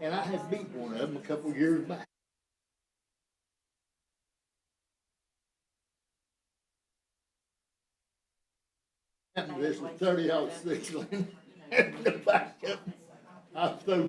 And I had beat one of them a couple years back. This was 30-06 Lincoln. And the backup, I threw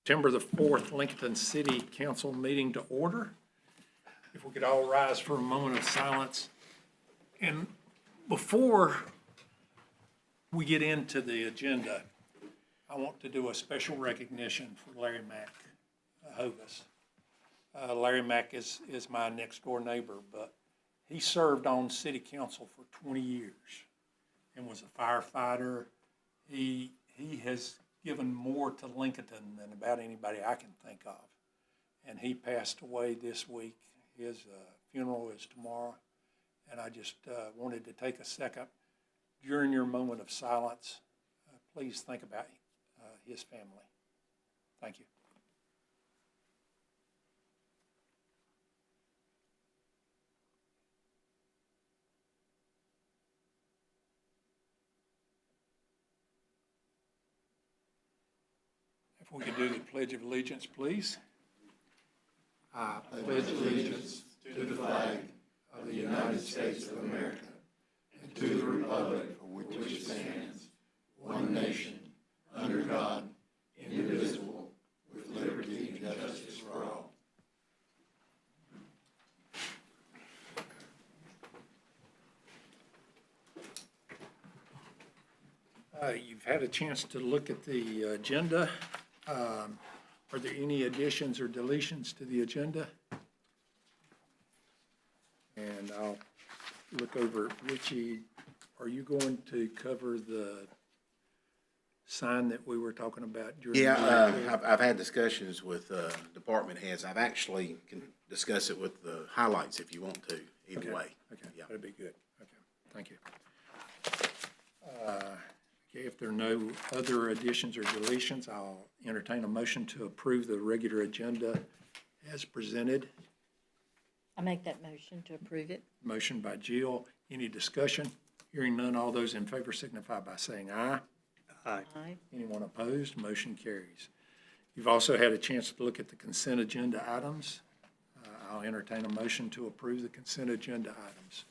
September the 4th Lincolnton City Council meeting to order. If we could all rise for a moment of silence. And before we get into the agenda, I want to do a special recognition for Larry Mack Hovis. Larry Mack is my next door neighbor, but he served on city council for 20 years and was a firefighter. He has given more to Lincolnton than about anybody I can think of. And he passed away this week. His funeral is tomorrow. And I just wanted to take a second during your moment of silence. Please think about his family. Thank you. If we could do the Pledge of Allegiance, please. I pledge allegiance to the flag of the United States of America and to the republic for which it stands, one nation, under God, indivisible, with liberty and justice for all. You've had a chance to look at the agenda. Are there any additions or deletions to the agenda? And I'll look over, Richie, are you going to cover the sign that we were talking about during the meeting? I've had discussions with department heads. I've actually can discuss it with the highlights if you want to, either way. Okay, Yeah. that'd be good. Okay, thank you. Okay, if there are no other additions or deletions, I'll entertain a motion to approve the regular agenda as presented. I make that motion to approve it. Motion by Jill. Any discussion? Hearing none, all those in favor signify by saying aye. Aye. Anyone opposed? Motion carries. You've also had a chance to look at the consent agenda items. I'll entertain a motion to approve the consent agenda items.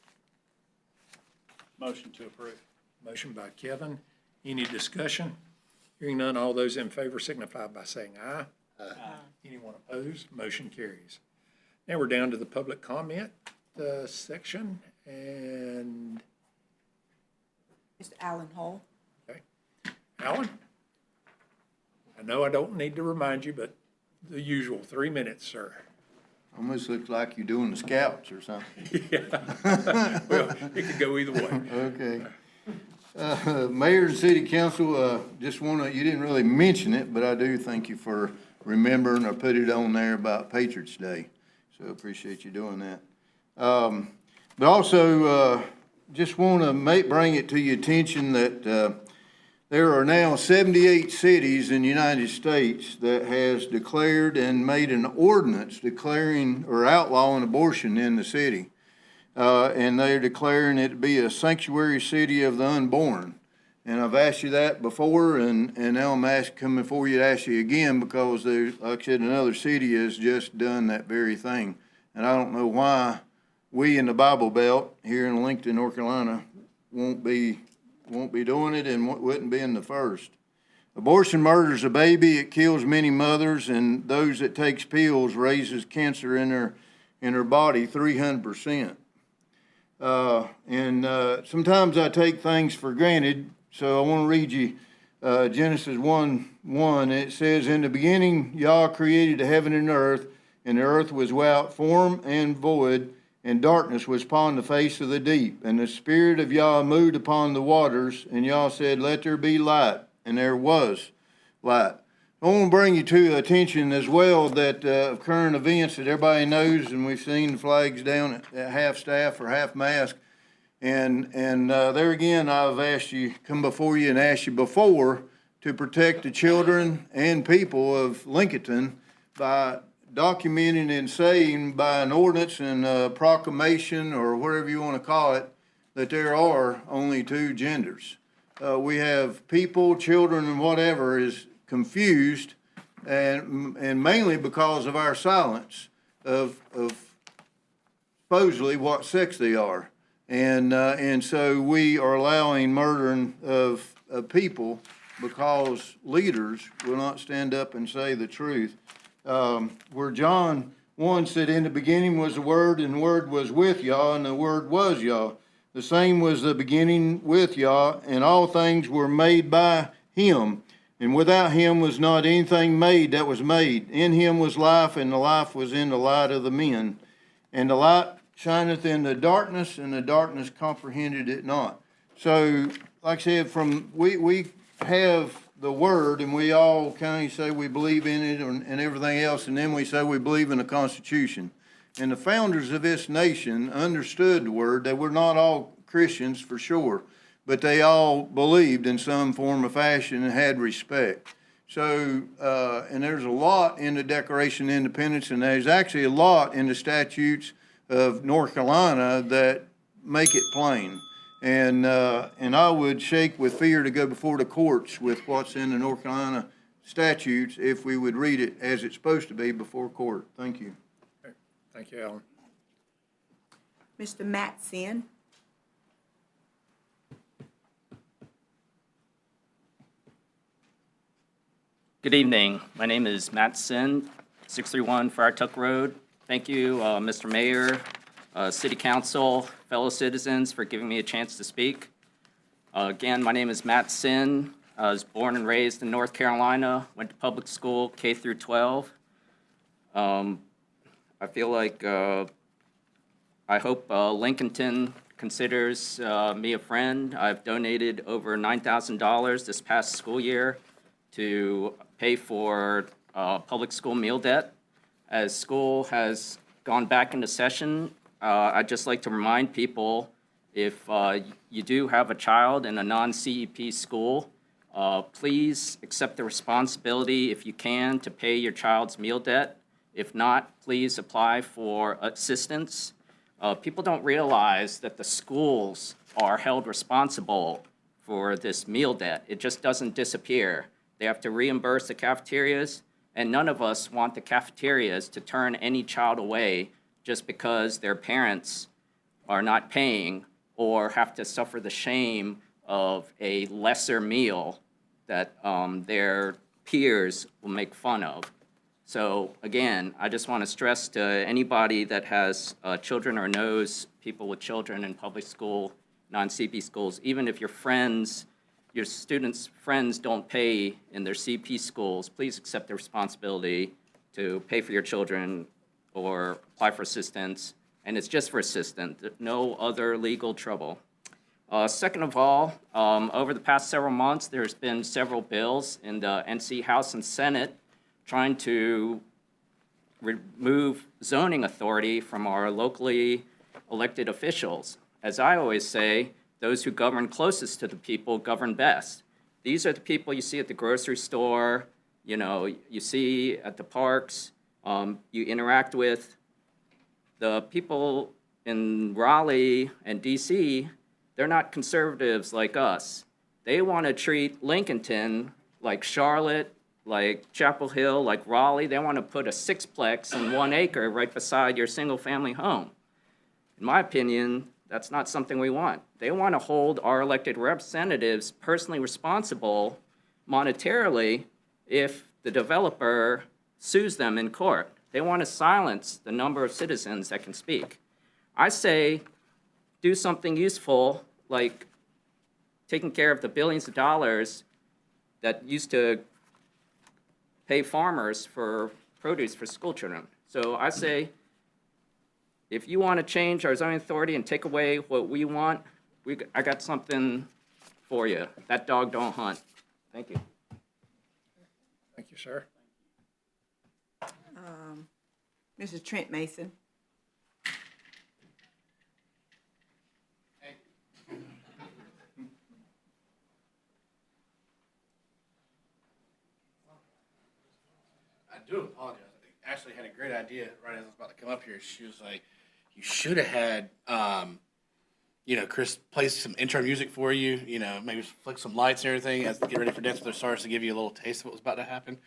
Motion to approve. Motion by Kevin. Any discussion? Hearing none, all those in favor signify by saying aye. Aye. Anyone opposed? Motion carries. Now we're down to the public comment section, and Mr. Alan Hall. okay. Alan? I know I don't need to remind you, but the usual 3 minutes, sir. Almost looks like you're doing the scouts or something. Yeah. Well, it could go either way. Okay. Mayor and City Council, just you didn't really mention it, but I do thank you for remembering or put it on there about Patriots Day. So I appreciate you doing that. But also, just want to bring it to your attention that there are now 78 cities in the United States that has declared and made an ordinance declaring or outlawing abortion in the city. And they're declaring it to be a sanctuary city of the unborn. And I've asked you that before, and now I'm coming before you to ask you again, because there's, like I said, another city has just done that very thing. And I don't know why we in the Bible Belt here in Lincolnton, North Carolina, won't be doing it and wouldn't be in the first. Abortion murders a baby. It kills many mothers, and those that takes pills raises cancer in her body 300%. Sometimes I take things for granted, so I want to read you Genesis 1:1. It says, "In the beginning, Yah created the heaven and the earth was without form and void, and darkness was upon the face of the deep. And the Spirit of Yah moved upon the waters, and Yah said, Let there be light, and there was light." I want to bring you to attention as well that current events that everybody knows, and we've seen the flags down at half-staff or half-mast. And there again, I've asked you, come before you and asked you before to protect the children and people of Lincolnton by documenting and saying by an ordinance and a proclamation or whatever you want to call it, that there are only two genders. We have people, children, and whatever is confused, and mainly because of our silence of supposedly what sex they are. And so we are allowing murdering of people because leaders will not stand up and say the truth. Where John 1 said, in the beginning was the Word, and the Word was with Yah, and the Word was Yah. The same was the beginning with Yah, and all things were made by him. And without him was not anything made that was made. In him was life, and the life was in the light of the men. And the light shineth in the darkness, and the darkness comprehended it not. So, like I said, we have the Word, and we all kind of say we believe in it and everything else, and then we say we believe in the Constitution. And the founders of this nation understood the Word. They were not all Christians, for sure, but they all believed in some form or fashion and had respect. So, and there's a lot in the Declaration of Independence, and there's actually a lot in the statutes of North Carolina that make it plain. And I would shake with fear to go before the courts with what's in the North Carolina statutes if we would read it as it's supposed to be before court. Thank you. Thank you, Alan. Mr. Matt Sin. Good evening. My name is Matt Sin, 631 Friartuck Road. Thank you, Mr. Mayor, City Council, fellow citizens, for giving me a chance to speak. Again, my name is Matt Sin. I was born and raised in North Carolina, went to public school, K through 12. I feel like I hope Lincolnton considers me a friend. I've donated over $9,000 this past school year to pay for public school meal debt. As school has gone back into session, I'd just like to remind people, if you do have a child in a non-CEP school, please accept the responsibility, if you can, to pay your child's meal debt. If not, please apply for assistance. People don't realize that the schools are held responsible for this meal debt. It just doesn't disappear. They have to reimburse the cafeterias, and none of us want the cafeterias to turn any child away just because their parents are not paying or have to suffer the shame of a lesser meal that their peers will make fun of. So again, I just want to stress to anybody that has children or knows people with children in public school, non-CP schools, even if your friends, your students' friends don't pay in their CP schools, please accept the responsibility to pay for your children or apply for assistance. And it's just for assistance, no other legal trouble. Second of all, over the past several months, there's been several bills in the NC House and Senate trying to remove zoning authority from our locally elected officials. As I always say, those who govern closest to the people govern best. These are the people you see at the grocery store, you see at the parks, you interact with. The people in Raleigh and DC, they're not conservatives like us. They want to treat Lincolnton like Charlotte, like Chapel Hill, like Raleigh. They want to put a sixplex in 1 acre right beside your single-family home. In my opinion, that's not something we want. They want to hold our elected representatives personally responsible monetarily if the developer sues them in court. They want to silence the number of citizens that can speak. I say do something useful, like taking care of the billions of dollars that used to pay farmers for produce for school children. So I say, if you want to change our zoning authority and take away what we want, I got something for you. That dog don't hunt. Thank you. Thank you, sir. Mr. Trent Mason. I do apologize. Ashley had a great idea right as I was about to come up here. She was like, you should have had, Chris play some intro music for you, maybe flick some lights and everything as to get ready for Dance with the Stars to give you a little taste of what was about to happen.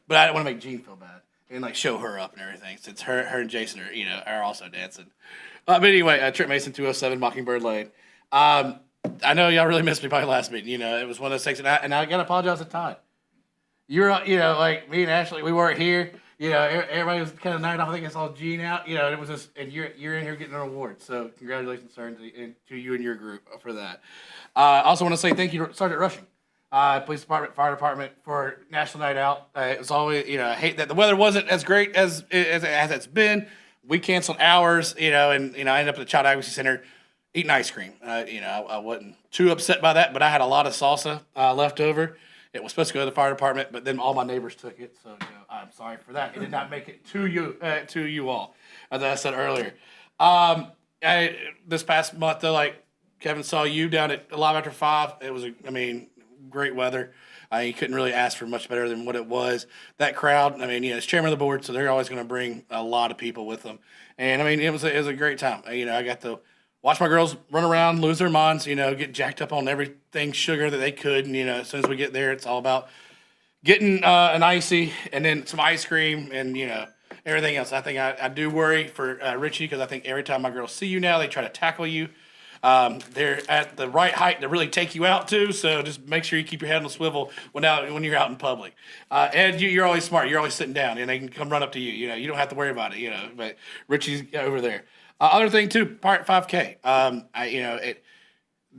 But I didn't want to make Jean feel bad and show her up and everything, since her and Jason are also dancing. But anyway, Trent Mason, 207 Mockingbird Lane. I know y'all really missed me by last meeting. You know, it was one of those things, and I got to apologize to Todd. You're, you know, like me and Ashley, we weren't here. You know, everybody was kind of night off. I think I saw Gene out. You know, it was just, and you're in here getting an award. So congratulations, sir, to you and your group for that. I also want to say thank you to Sergeant Rushing, Police Department, Fire Department for National Night Out. It was always, you know, I hate that the weather wasn't as great as it's been. We canceled hours, you know, and you know, I ended up at the Child Advocacy Center eating ice cream. You know, I wasn't too upset by that, but I had a lot of salsa left over. It was supposed to go to the fire department, but then all my neighbors took it. So, you know, I'm sorry for that. It did not make it to you all, as I said earlier. This past month, though, like Kevin saw you down at Live After 5. It was, great weather. You couldn't really ask for much better than what it was. That crowd, it's chairman of the board, so they're always going to bring a lot of people with them. And, it was a great time. I got to watch my girls run around, lose their minds, get jacked up on everything sugar that they could. And, as soon as we get there, it's all about getting an icy and then some ice cream and, everything else. I think I do worry for Richie, because I think every time my girls see you now, they try to tackle you. They're at the right height to really take you out too. So just make sure you keep your head on a swivel when you're out in public. Ed, you're always smart. You're always sitting down, and they can come run up to you. You don't have to worry about it. But Richie's over there. Other thing too, Part 5K.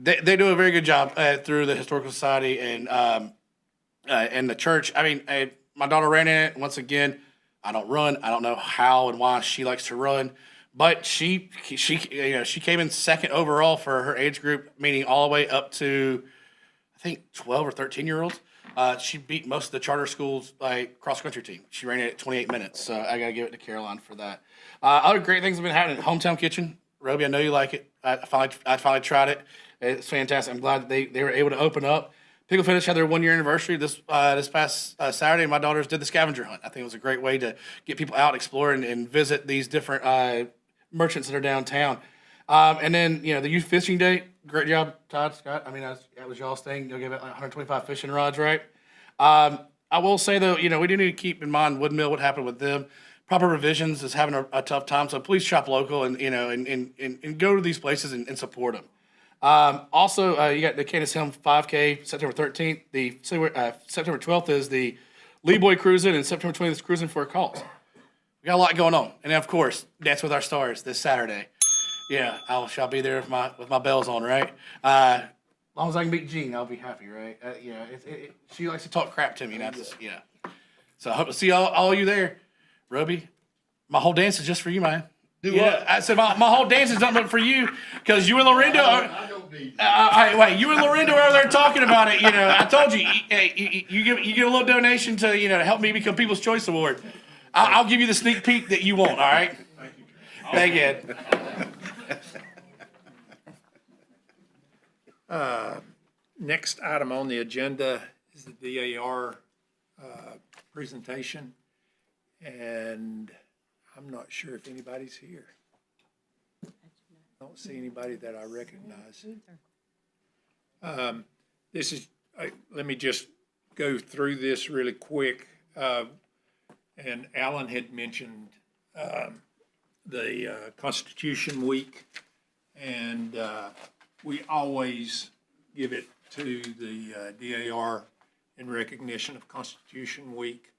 They do a very good job through the Historical Society and the church. My daughter ran in it once again. I don't run. I don't know how and why she likes to run. But she came in second overall for her age group, meaning all the way up to, I think, 12 or 13-year-olds. She beat most of the charter schools cross-country team. She ran it at 28 minutes, so I got to give it to Caroline for that. Other great things have been happening. Hometown Kitchen. Roby, I know you like it. I finally tried it. It's fantastic. I'm glad that they were able to open up. Pickle Finish had their 1-year anniversary this past Saturday. My daughters did the scavenger hunt. I think it was a great way to get people out, explore, and visit these different merchants that are downtown. And then, the youth fishing day, great job, Todd, Scott. That was y'all's thing. You'll give it 125 fishing rods, right? I will say, though, we do need to keep in mind Woodmill, what happened with them. Proper Revisions is having a tough time, so please shop local and go to these places and support them. Also, you got the Candace Helm 5K, September 13th. The September 12th is the Lee Boy Cruising, and September 20th is Cruising for a Cause. We got a lot going on. And then, of course, Dance with Our Stars this Saturday. Yeah, I shall be there with my bells on, right? As long as I can beat Jean, I'll be happy, right? She likes to talk crap to me. So I hope to see all you there. Roby, my whole dance is just for you, man. I said my whole dance is nothing but for you, because you and Lorinda are. You and Lorinda are over there talking about it. I told you, you get a little donation to to help me become People's Choice Award. I'll give you the sneak peek that you want. All right. Thank you. Next item on the agenda is the DAR presentation, and I'm not sure if anybody's here. I don't see anybody that I recognize. Let me just go through this really quick. And Alan had mentioned the Constitution Week, and we always give it to the DAR in recognition of Constitution Week.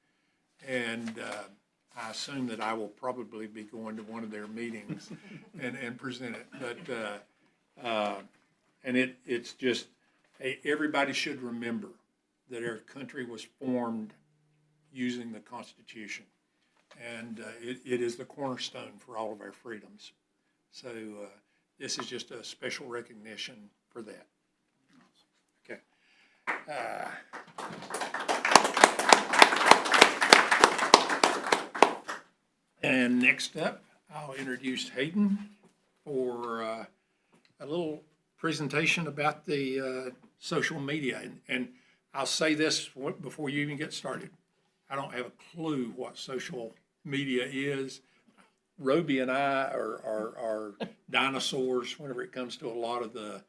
And I assume that I will probably be going to one of their meetings and present it. But it's just, everybody should remember that our country was formed using the Constitution, and it is the cornerstone for all of our freedoms. So this is just a special recognition for that. Okay. And next up, I'll introduce Hayden for a little presentation about the social media. And I'll say this before you even get started. I don't have a clue what social media is. Roby and I are dinosaurs whenever it comes to a lot of the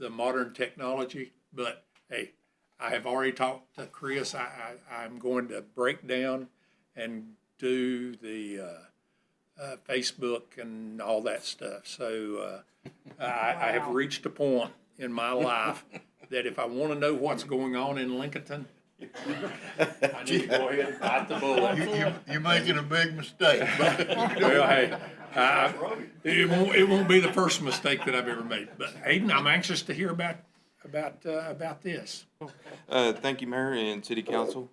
modern technology. But hey, I have already talked to Chris. I'm going to break down and do the Facebook and all that stuff. So I have reached a point in my life that if I want to know what's going on in Lincolnton, I need to go ahead and bite the bullet. You're making a big mistake. Well, hey, it won't be the first mistake that I've ever made. But Hayden, I'm anxious to hear about this. Thank you, Mayor and City Council.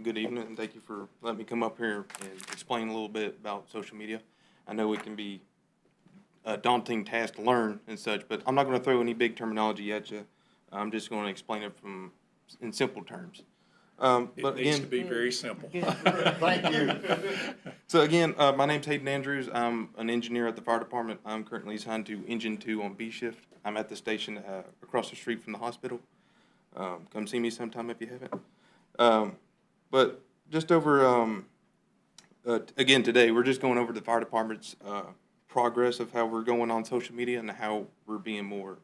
Good evening, and thank you for letting me come up here and explain a little bit about social media. I know it can be a daunting task to learn and such, but I'm not going to throw any big terminology at you. I'm just going to explain it in simple terms. It But needs again, to be very simple. Thank you. so again, my name's Hayden Andrews. I'm an engineer at the fire department. I'm currently assigned to Engine 2 on B shift. I'm at the station across the street from the hospital. Come see me sometime if you haven't. But just over, again, today, we're just going over the fire department's progress of how we're going on social media and how we're being more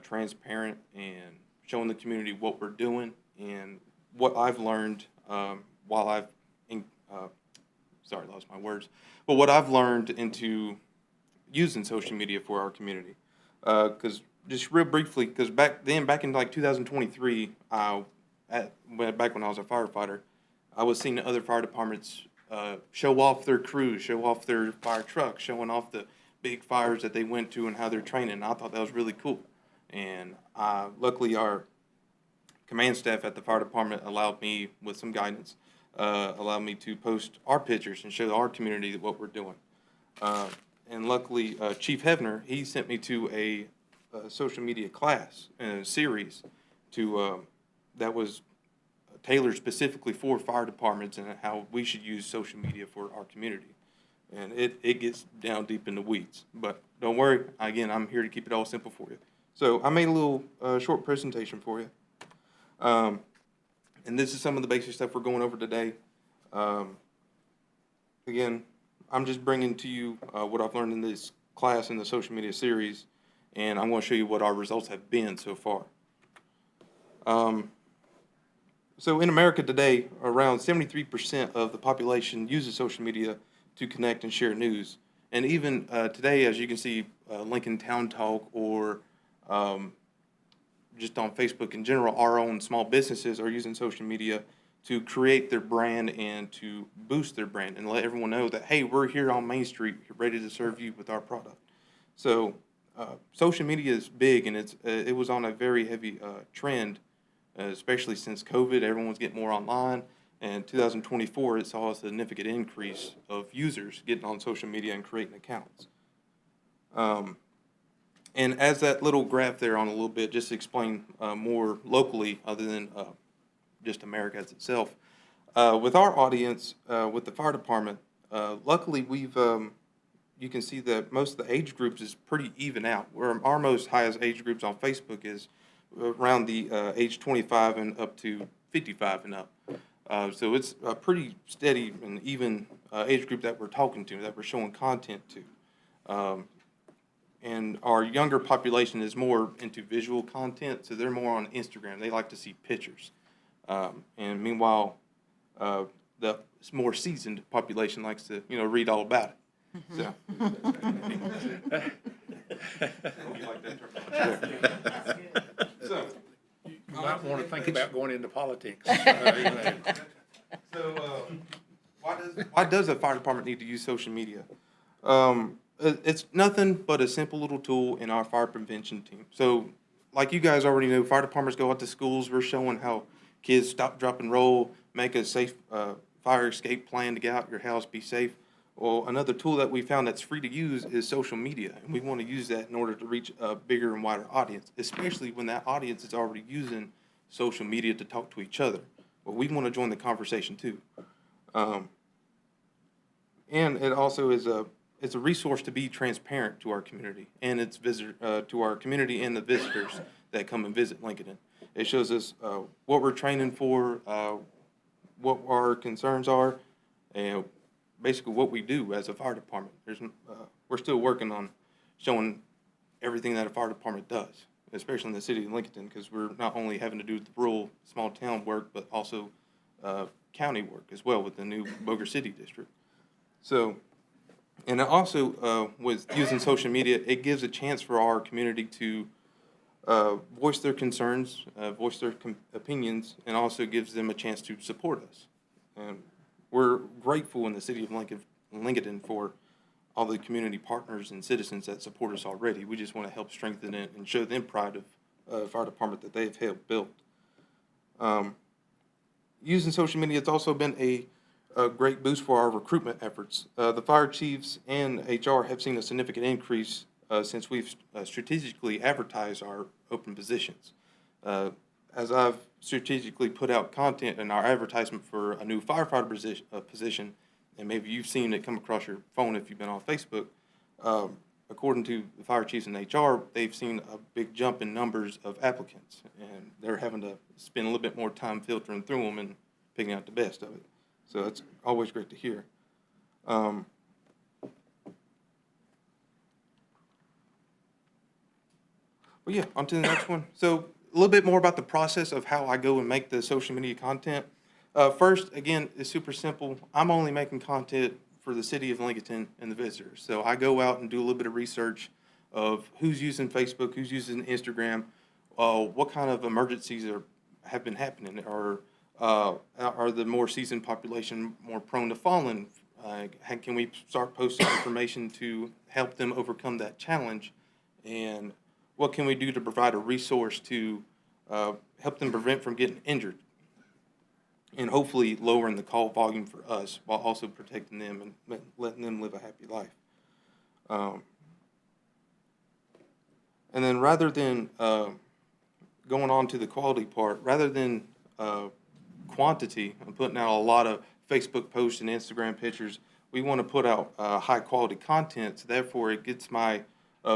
transparent and showing the community what we're doing and what I've learned while I've, sorry, lost my words, but what I've learned into using social media for our community. Because just real briefly, because back in like 2023, back when I was a firefighter, I was seeing other fire departments show off their crews, show off their fire trucks, showing off the big fires that they went to and how they're training. And I thought that was really cool. And luckily, our command staff at the fire department allowed me, with some guidance, allowed me to post our pictures and show our community what we're doing. And luckily, Chief Hevner, he sent me to a social media class and a series that was tailored specifically for fire departments and how we should use social media for our community. And it gets down deep in the weeds. But don't worry, again, I'm here to keep it all simple for you. So I made a little short presentation for you. And this is some of the basic stuff we're going over today. Again, I'm just bringing to you what I've learned in this class in the social media series, and I'm going to show you what our results have been so far. So in America today, around 73% of the population uses social media to connect and share news. And even today, as you can see, Lincoln Town Talk or just on Facebook in general, our own small businesses are using social media to create their brand and to boost their brand and let everyone know that, hey, we're here on Main Street, ready to serve you with our product. So social media is big, and it was on a very heavy trend, especially since COVID. Everyone was getting more online. And 2024, it saw a significant increase of users getting on social media and creating accounts. And as that little graph there on a little bit, just to explain more locally other than just America as itself. With our audience, with the fire department, luckily we've, you can see that most of the age groups is pretty even out. Where our most highest age groups on Facebook is around the age 25 and up to 55 and up. So it's a pretty steady and even age group that we're talking to, that we're showing content to. And our younger population is more into visual content, so they're more on Instagram. They like to see pictures. And meanwhile, the more seasoned population likes to, read all about it. So. So. You might want to think about going into politics. So, why does the fire department need to use social media? It's nothing but a simple little tool in our fire prevention team. So, like you guys already know, fire departments go out to schools. We're showing how kids stop, drop, and roll, make a safe fire escape plan to get out your house, be safe. Well, another tool that we found that's free to use is social media, and we want to use that in order to reach a bigger and wider audience, especially when that audience is already using social media to talk to each other. But we want to join the conversation too. And it also is it's a resource to be transparent to our community and its to our community and the visitors that come and visit Lincolnton. It shows us what we're training for, what our concerns are, and basically what we do as a fire department. We're still working on showing everything that a fire department does, especially in the city of Lincolnton, because we're not only having to do the rural small town work, but also county work as well with the new Boger City district. So, and also with using social media, it gives a chance for our community to voice their concerns, voice their opinions, and also gives them a chance to support us. And we're grateful in the city of Lincolnton for all the community partners and citizens that support us already. We just want to help strengthen it and show them pride of fire department that they've helped build. Using social media has also been a great boost for our recruitment efforts. The fire chiefs and HR have seen a significant increase since we've strategically advertised our open positions. As I've strategically put out content in our advertisement for a new firefighter position, and maybe you've seen it come across your phone if you've been on Facebook, according to the fire chiefs and HR, they've seen a big jump in numbers of applicants, and they're having to spend a little bit more time filtering through them and picking out the best of it. So it's always great to hear. But yeah, on to the next one. So a little bit more about the process of how I go and make the social media content. First, again, it's super simple. I'm only making content for the city of Lincolnton and the visitors. So I go out and do a little bit of research of who's using Facebook, who's using Instagram, what kind of emergencies have been happening, or are the more seasoned population more prone to falling? Can we start posting information to help them overcome that challenge? And what can we do to provide a resource to help them prevent from getting injured? And hopefully lowering the call volume for us while also protecting them and letting them live a happy life. And then rather than going on to the quality part, rather than quantity and putting out a lot of Facebook posts and Instagram pictures, we want to put out high quality content, so therefore it gets my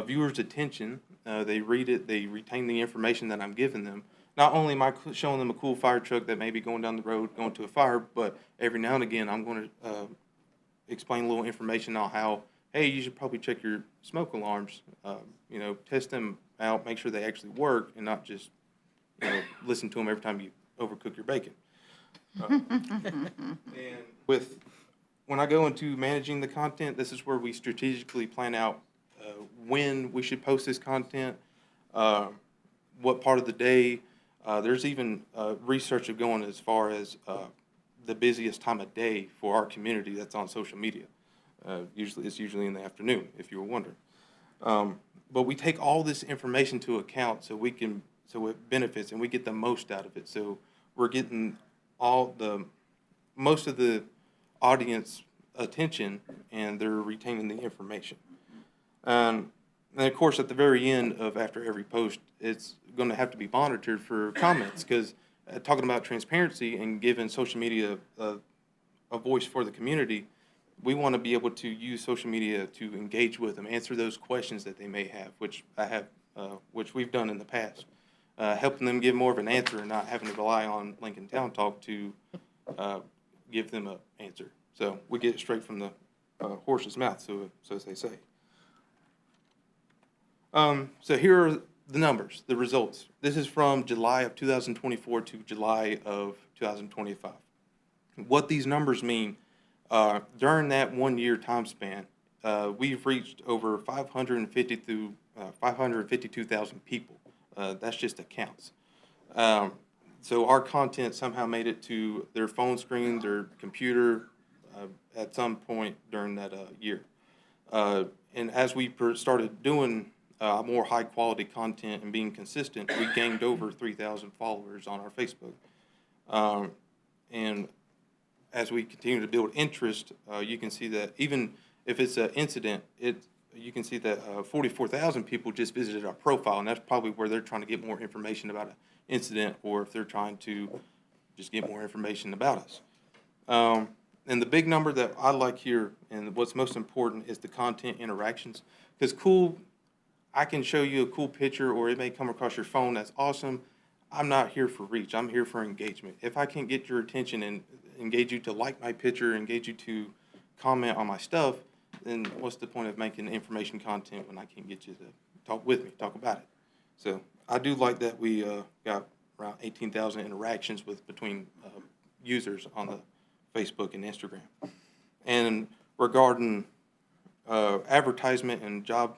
viewers' attention. They read it, they retain the information that I'm giving them. Not only am I showing them a cool fire truck that may be going down the road, going to a fire, but every now and again I'm going to explain a little information on how, hey, you should probably check your smoke alarms, test them out, make sure they actually work, and not just, listen to them every time you overcook your bacon. And when I go into managing the content, this is where we strategically plan out when we should post this content, what part of the day. There's even research of going as far as the busiest time of day for our community that's on social media. It's usually in the afternoon, if you were wondering. But we take all this information to account so it benefits and we get the most out of it. So we're getting most of the audience attention, and they're retaining the information. And of course, at the very end of after every post, it's going to have to be monitored for comments, because talking about transparency and giving social media a voice for the community, we want to be able to use social media to engage with them, answer those questions that they may have, which we've done in the past, helping them give more of an answer and not having to rely on Lincoln Town Talk to give them an answer. So we get it straight from the horse's mouth, so as they say. So here are the numbers, the results. This is from July of 2024 to July of 2025. What these numbers mean, during that 1 year time span, we've reached over 552,000 people. That's just accounts. So our content somehow made it to their phone screen, their computer, at some point during that year. And as we started doing more high quality content and being consistent, we gained over 3,000 followers on our Facebook. And as we continue to build interest, you can see that even if it's an incident, you can see that 44,000 people just visited our profile, and that's probably where they're trying to get more information about an incident, or if they're trying to just get more information about us. And the big number that I like here, and what's most important, is the content interactions. Because I can show you a cool picture, or it may come across your phone. That's awesome. I'm not here for reach. I'm here for engagement. If I can get your attention and engage you to like my picture, engage you to comment on my stuff, then what's the point of making information content when I can't get you to talk with me, talk about it? So I do like that we got around 18,000 interactions between users on the Facebook and Instagram. And regarding advertisement and job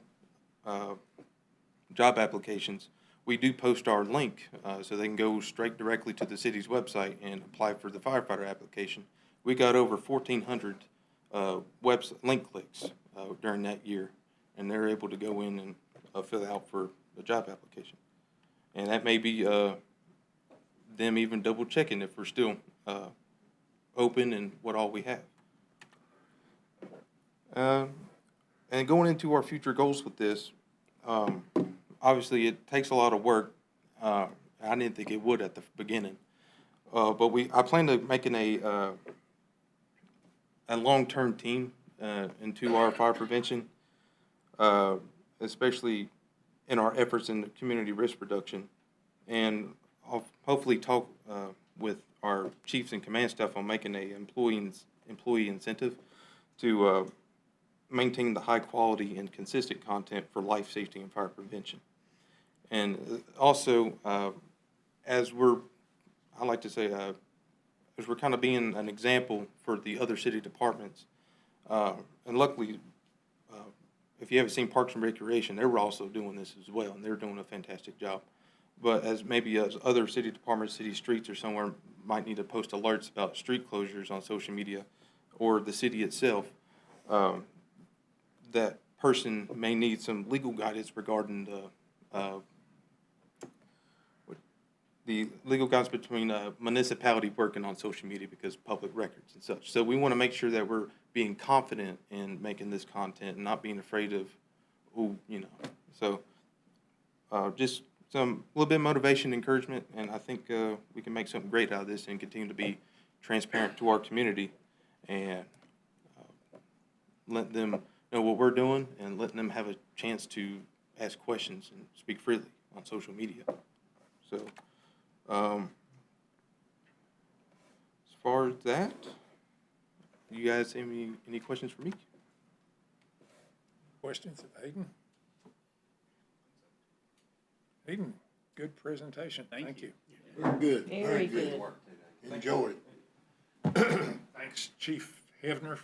applications, we do post our link, so they can go straight directly to the city's website and apply for the firefighter application. We got over 1,400 link clicks during that year, and they're able to go in and fill out for a job application. And that may be them even double checking if we're still open and what all we have. And going into our future goals with this, obviously it takes a lot of work. I didn't think it would at the beginning, but I plan to making a long-term team into our fire prevention, especially in our efforts in the community risk reduction, and I'll hopefully talk with our chiefs and command staff on making a employee incentive to maintain the high quality and consistent content for life safety and fire prevention. And also, as we're kind of being an example for the other city departments, and luckily, if you haven't seen Parks and Recreation, they were also doing this as well, and they're doing a fantastic job. But as other city departments, city streets or somewhere might need to post alerts about street closures on social media, or the city itself, that person may need some legal guidance regarding the legal guidance between municipality working on social media because public records and such. So we want to make sure that we're being confident in making this content and not being afraid of, So just a little bit of motivation, encouragement, and I think we can make something great out of this and continue to be transparent to our community and let them know what we're doing and letting them have a chance to ask questions and speak freely on social media. So as far as that, you guys have any questions for me? Questions of Hayden? Hayden, good presentation. Thank you. Very good. Very good. Enjoy it. Thanks, Chief Hefner,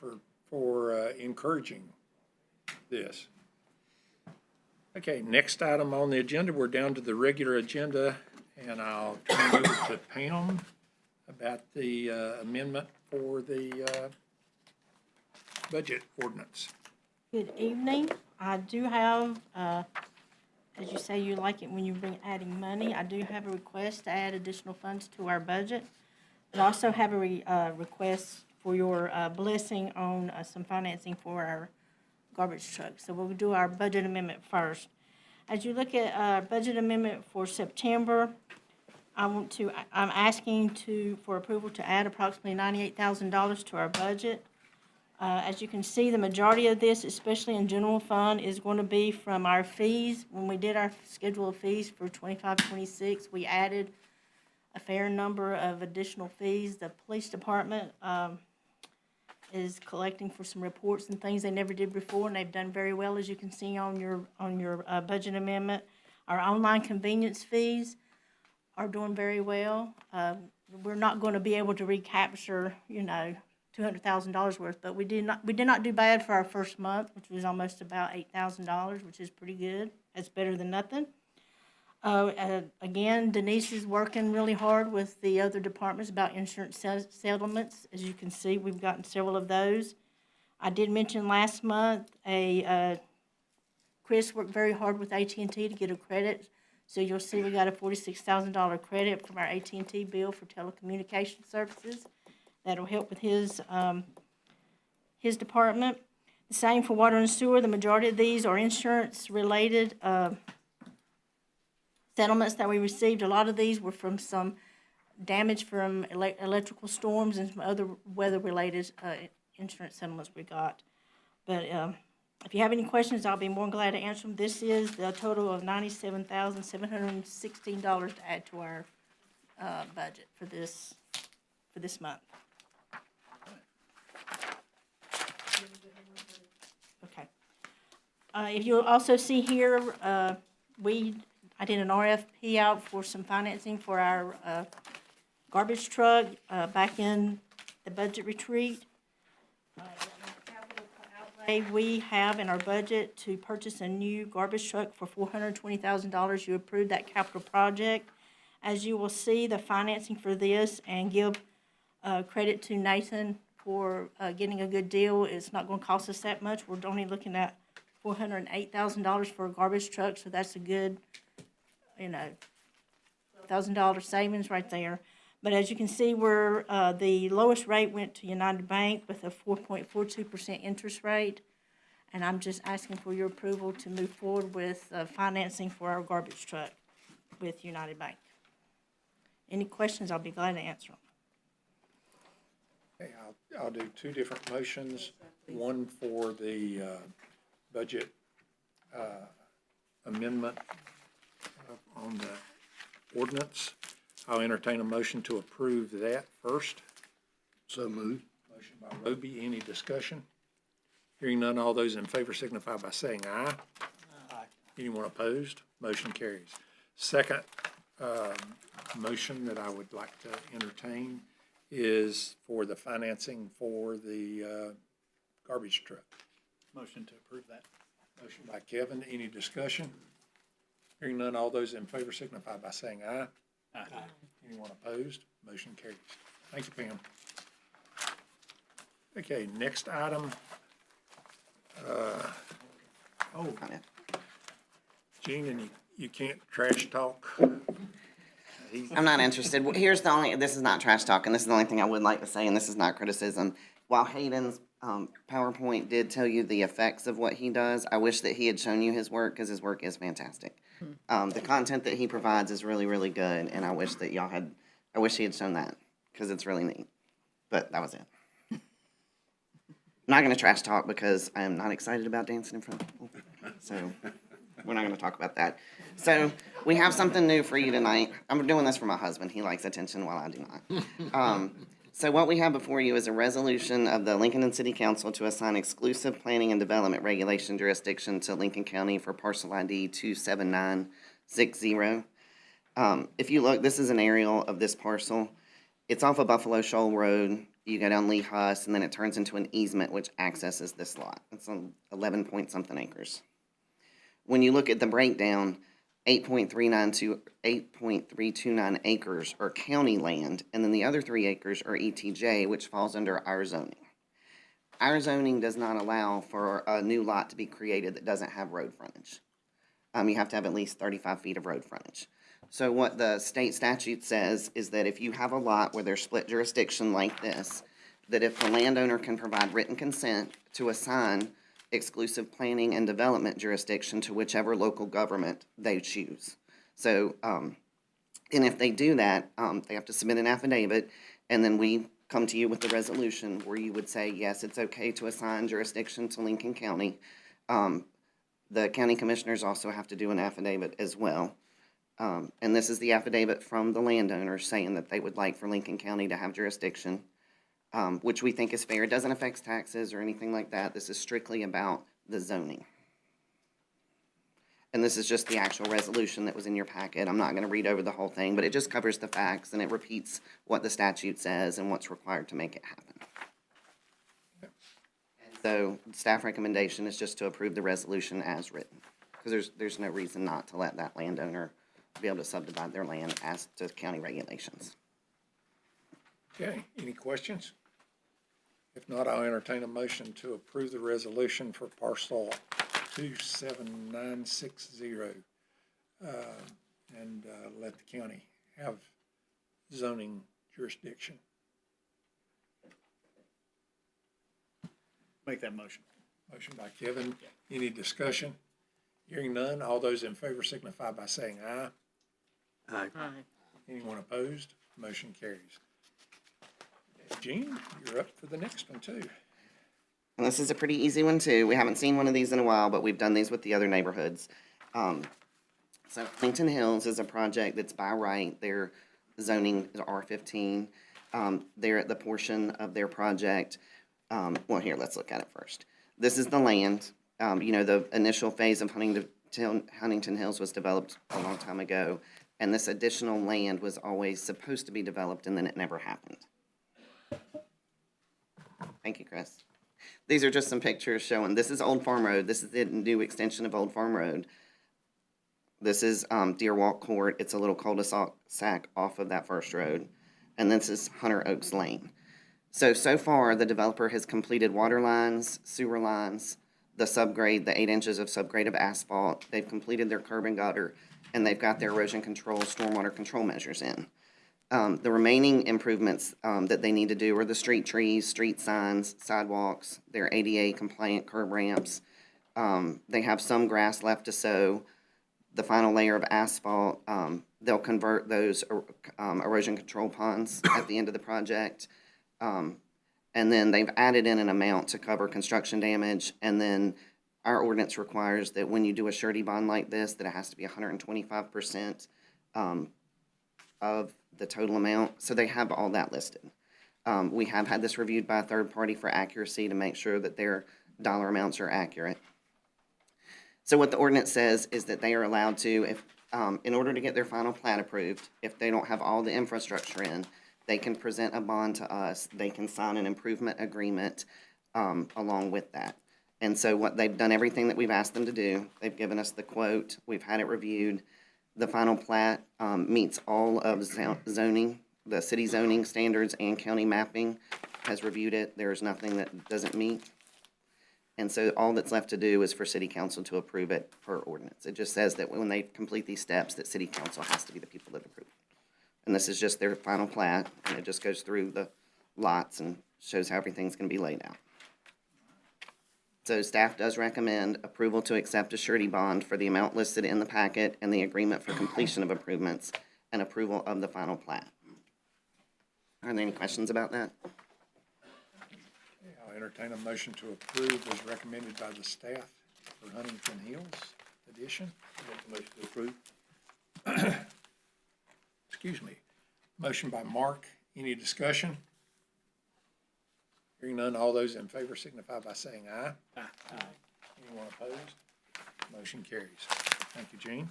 for encouraging this. Okay, next item on the agenda, we're down to the regular agenda, and I'll turn it over to Pam about the amendment for the budget ordinance. Good evening. I do have, as you say, you like it when you bring adding money. I do have a request to add additional funds to our budget. I also have a request for your blessing on some financing for our garbage truck. So we'll do our budget amendment first. As you look at our budget amendment for September, I'm asking for approval to add approximately $98,000 to our budget. As you can see, the majority of this, especially in general fund, is going to be from our fees. When we did our schedule of fees for 25-26, we added a fair number of additional fees. The police department is collecting for some reports and things they never did before, and they've done very well, as you can see on your budget amendment. Our online convenience fees are doing very well. We're not going to be able to recapture, $200,000 worth, but we did not do bad for our first month, which was almost about $8,000, which is pretty good. That's better than nothing. Again, Denise is working really hard with the other departments about insurance settlements. As you can see, we've gotten several of those. I did mention last month, Chris worked very hard with AT&T to get a credit. So you'll see we got a $46,000 credit from our AT&T bill for telecommunication services. That'll help with his department. The same for water and sewer. The majority of these are insurance-related settlements that we received. A lot of these were from some damage from electrical storms and some other weather-related insurance settlements we got. But if you have any questions, I'll be more than glad to answer them. This is the total of $97,716 to add to our budget for this month. Okay. If you'll also see here, I did an RFP out for some financing for our garbage truck back in the budget retreat. Capital We have in our budget to purchase a new garbage truck for $420,000. You approved that capital project. As you will see, the financing for this, and give credit to Nathan for getting a good deal. It's not gonna cost us that much. We're only looking at $408,000 for a garbage truck, so that's a good, $1,000 savings right there. But as you can see, we're, the lowest rate went to United Bank with a 4.42% interest rate. And I'm just asking for your approval to move forward with financing for our garbage truck with United Bank. Any questions, I'll be glad to answer them. Okay, I'll do two different motions, one for the budget amendment on the ordinance. I'll entertain a motion to approve that first. So moved. Motion by Roby, any discussion? Hearing none, all those in favor signify by saying aye. Aye. Anyone opposed? Motion carries. Second motion that I would like to entertain is for the financing for the garbage truck. Motion to approve that. Motion by Kevin, any discussion? Hearing none, all those in favor signify by saying aye. Aye. Anyone opposed? Motion carries. Thank you, Pam. Okay, next item. Gene, and you can't trash talk. I'm not interested. Here's the only, this is not trash talk, and this is the only thing I would like to say, and this is not criticism. While Hayden's PowerPoint did tell you the effects of what he does, I wish that he had shown you his work, because his work is fantastic. The content that he provides is really, really good, and I wish that I wish he had shown that, because it's really neat. But that was it. I'm not going to trash talk, because I am not excited about dancing in front of people. So we're not going to talk about that. So we have something new for you tonight. I'm doing this for my husband. He likes attention while I do not. So what we have before you is a resolution of the Lincolnton City Council to assign exclusive planning and development regulation jurisdiction to Lincoln County for parcel ID 27960. If you look, this is an aerial of this parcel. It's off of Buffalo Shoal Road. You go down Lee Huss, and then it turns into an easement which accesses this lot. It's on 11 point something acres. When you look at the breakdown, 8.329 acres are county land, and then the other 3 acres are ETJ, which falls under our zoning. Our zoning does not allow for a new lot to be created that doesn't have road frontage. You have to have at least 35 feet of road frontage. So what the state statute says is that if you have a lot where there's split jurisdiction like this, that if the landowner can provide written consent to assign exclusive planning and development jurisdiction to whichever local government they choose. So, and if they do that, they have to submit an affidavit, and then we come to you with the resolution where you would say, yes, it's okay to assign jurisdiction to Lincoln County. The county commissioners also have to do an affidavit as well. And this is the affidavit from the landowner saying that they would like for Lincoln County to have jurisdiction, which we think is fair. It doesn't affect taxes or anything like that. This is strictly about the zoning. And this is just the actual resolution that was in your packet. I'm not going to read over the whole thing, but it just covers the facts, and it repeats what the statute says and what's required to make it happen. So staff recommendation is just to approve the resolution as written, because there's no reason not to let that landowner be able to subdivide their land as to county regulations. Okay, any questions? If not, I'll entertain a motion to approve the resolution for parcel 27960, and let the county have zoning jurisdiction. Make that motion. Motion by Kevin. Any discussion? Hearing none, all those in favor signify by saying aye. Aye. Anyone opposed? Motion carries. Gene, you're up for the next one too. And this is a pretty easy one too. We haven't seen one of these in a while, but we've done these with the other neighborhoods. So Lincoln Hills is a project that's by right. Their zoning is R15. They're at the portion of their project. Well, here, let's look at it first. This is the land. The initial phase of Huntington Hills was developed a long time ago, and this additional land was always supposed to be developed, and then it never happened. Thank you, Chris. These are just some pictures showing, this is Old Farm Road, this is the new extension of Old Farm Road. This is Deer Walk Court, it's a little cul-de-sac off of that first road. And this is Hunter Oaks Lane. So far, the developer has completed water lines, sewer lines, the subgrade, the 8 inches of subgrade of asphalt. They've completed their curb and gutter, and they've got their erosion control, stormwater control measures in. The remaining improvements that they need to do are the street trees, street signs, sidewalks, their ADA compliant curb ramps. They have some grass left to sow. The final layer of asphalt, they'll convert those erosion control ponds at the end of the project. And then they've added in an amount to cover construction damage. And then our ordinance requires that when you do a surety bond like this, that it has to be 125% of the total amount. So they have all that listed. We have had this reviewed by a third party for accuracy to make sure that their dollar amounts are accurate. So what the ordinance says is that they are allowed to, if in order to get their final plat approved, if they don't have all the infrastructure in, they can present a bond to us. They can sign an improvement agreement along with that. And so what they've done, everything that we've asked them to do, they've given us the quote. We've had it reviewed. The final plat meets all of zoning, the city zoning standards and county mapping has reviewed it. There's nothing that doesn't meet. And so all that's left to do is for city council to approve it per ordinance. It just says that when they complete these steps, that city council has to be the people that approve it. And this is just their final plat, and it just goes through the lots and shows how everything's gonna be laid out. So staff does recommend approval to accept a surety bond for the amount listed in the packet and the agreement for completion of improvements and approval of the final plat. Are there any questions about that? I'll entertain a motion to approve as recommended by the staff for Huntington Hills addition. Motion to approve. Excuse me. Motion by Mark. Any discussion? Hearing none, all those in favor signify by saying aye. Aye. Anyone opposed? Motion carries. Thank you, Gene.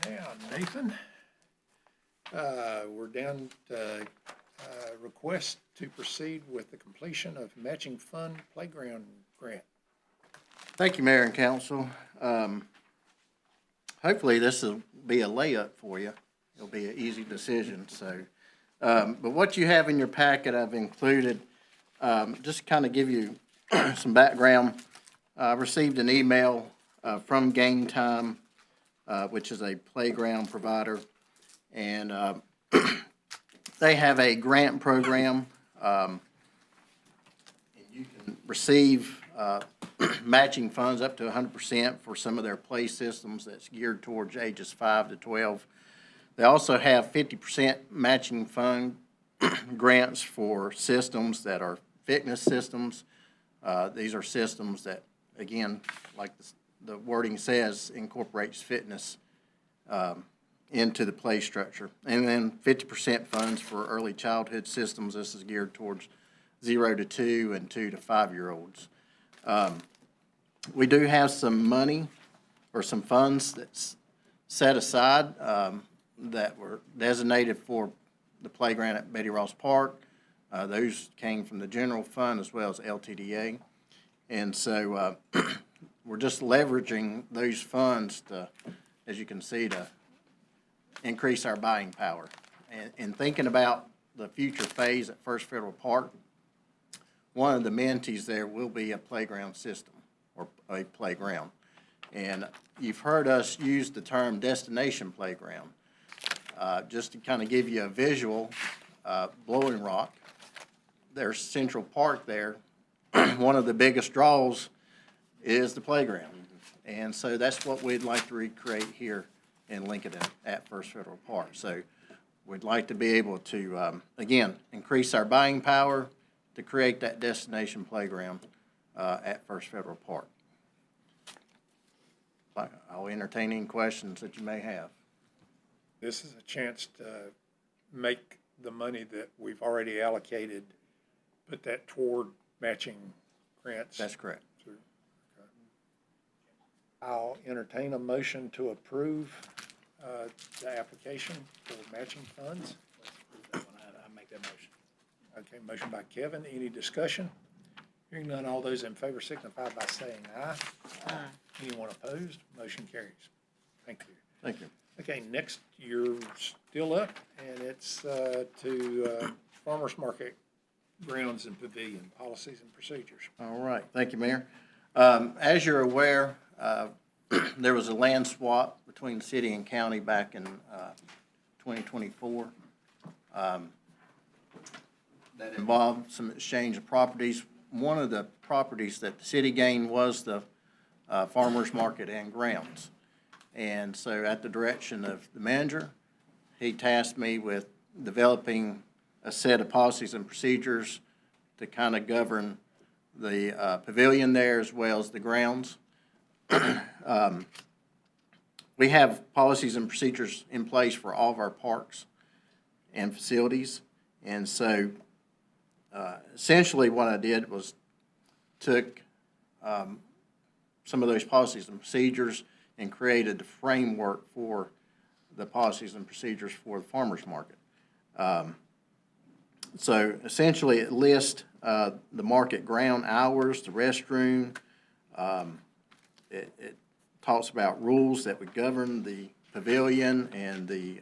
Now, Nathan, we're down to request to proceed with the completion of matching fund playground grant. Thank you, Mayor and Council. Hopefully this will be a layup for you. It'll be an easy decision, so. But what you have in your packet, I've included, just to kind of give you some background. I received an email from Game Time, which is a playground provider, and they have a grant program. You can receive matching funds up to 100% for some of their play systems that's geared towards ages 5 to 12. They also have 50% matching fund grants for systems that are fitness systems. These are systems that, again, like the wording says, incorporates fitness into the play structure. And then 50% funds for early childhood systems. This is geared towards 0 to 2 and 2 to 5-year-olds. We do have some money or some funds that's set aside that were designated for the playground at Betty Ross Park. Those came from the general fund as well as LTDA. And so we're just leveraging those funds to, as you can see, to increase our buying power. And thinking about the future phase at First Federal Park, one of the amenities there will be a playground system or a playground. And you've heard us use the term destination playground. Just to kind of give you a visual, Blowing Rock, there's Central Park there. One of the biggest draws is the playground. And so that's what we'd like to recreate here in Lincolnton at First Federal Park. So we'd like to be able to, again, increase our buying power to create that destination playground at First Federal Park. I'll entertain any questions that you may have. This is a chance to make the money that we've already allocated, put that toward matching grants. That's correct. Okay. I'll entertain a motion to approve the application for matching funds. Let's approve that one. I make that motion. Okay, motion by Kevin. Any discussion? Hearing none, all those in favor signify by saying aye. Aye. Anyone opposed? Motion carries. Thank you. Thank you. Okay, next, you're still up, and it's to Farmers Market Grounds and Pavilion Policies and Procedures. All right, thank you, Mayor. As you're aware, there was a land swap between the city and county back in 2024 that involved some exchange of properties. One of the properties that the city gained was the farmers market and grounds. And so at the direction of the manager, he tasked me with developing a set of policies and procedures to kind of govern the pavilion there as well as the grounds. We have policies and procedures in place for all of our parks and facilities. And so essentially what I did was took some of those policies and procedures and created the framework for the policies and procedures for the farmers market. So essentially it lists the market ground hours, the restroom. It talks about rules that would govern the pavilion and the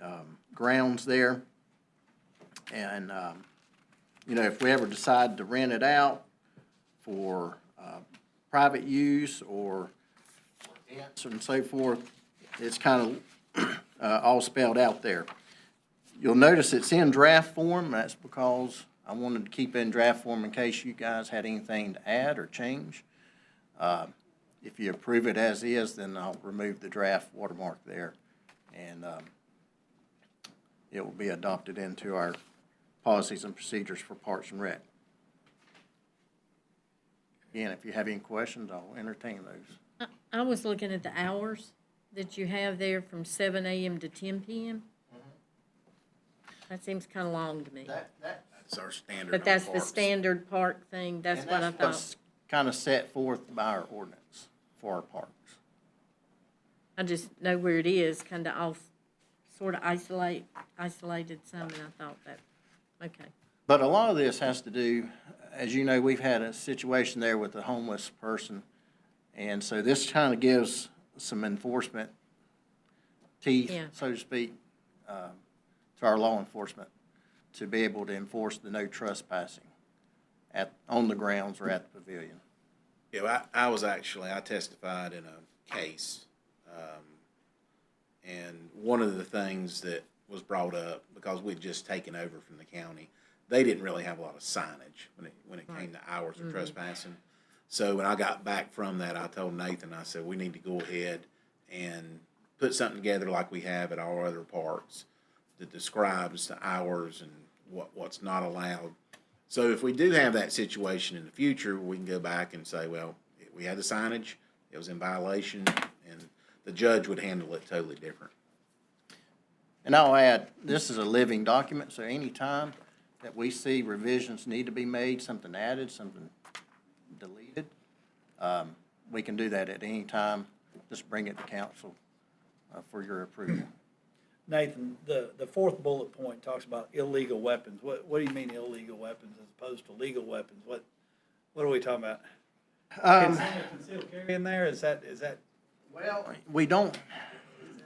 grounds there. And, you know, if we ever decide to rent it out for private use or events and so forth, it's kind of all spelled out there. You'll notice it's in draft form. That's because I wanted to keep it in draft form in case you guys had anything to add or change. If you approve it as is, then I'll remove the draft watermark there, and it will be adopted into our policies and procedures for Parks and Rec. Again, if you have any questions, I'll entertain those. I was looking at the hours that you have there from 7 a.m. to 10 p.m. That seems kind of long to me. That's our standard. But on that's the parks. standard park thing, that's what I thought. Kind of set forth by our ordinance for our parks. I just know where it is, kind of off, sort of isolated some, and I thought that, okay. But a lot of this has to do, as you know, we've had a situation there with a homeless person. And so this kind of gives some enforcement teeth, Yeah. so to speak, to our law enforcement to be able to enforce the no trespassing on the grounds or at the pavilion. Yeah, I testified in a case, and one of the things that was brought up, because we'd just taken over from the county, they didn't really have a lot of signage when it came to hours of trespassing. So when I got back from that, I told Nathan, I said, we need to go ahead and put something together like we have at all other parks that describes the hours and what's not allowed. So if we do have that situation in the future, we can go back and say, well, we had the signage, it was in violation, and the judge would handle it totally different. And I'll add, this is a living document, so anytime that we see revisions need to be made, something added, something deleted, we can do that at any time. Just bring it to council for your approval. Nathan, the fourth bullet point talks about illegal weapons. What do you mean illegal weapons as opposed to legal weapons? What are we talking about? Is there a concealed carry in there? Is that? Well, we don't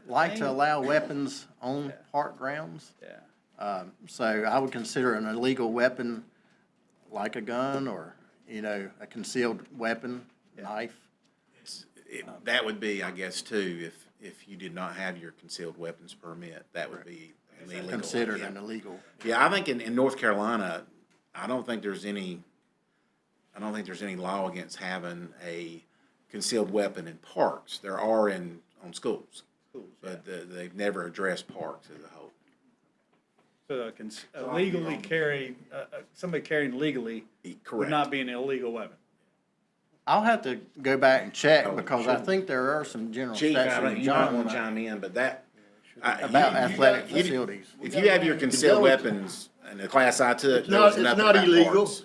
like to allow weapons on park grounds. Yeah. So I would consider an illegal weapon like a gun or, you know, a concealed weapon, knife. That would be, I guess, too, if you did not have your concealed weapons permit, that would be illegal. Considered an illegal. Yeah, I think in North Carolina, I don't think there's any law against having a concealed weapon in parks. There are on schools, but they've never addressed parks as a whole. So legally carry, somebody carrying legally would Correct. not be an illegal weapon. I'll have to go back and check because I think there are some general Chief, statutes. you might want to chime in, but that. About athletic facilities. If you have your concealed weapons and the class I took, there was It's nothing not about illegal. parks.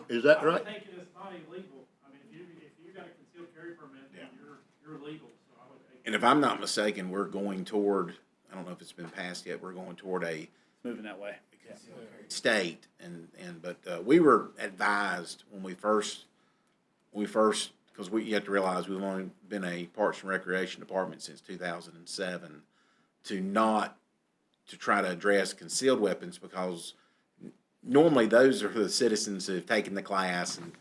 Is that right? I think it's not illegal. I mean, if you got a concealed carry permit, then you're legal, so I would. And if I'm not mistaken, we're going toward, I don't know if it's been passed yet, we're going toward a Moving that way. state, but we were advised when we first we first, because you have to realize we've only been a Parks and Recreation Department since 2007, to try to address concealed weapons, because normally those are the citizens who have taken the class, and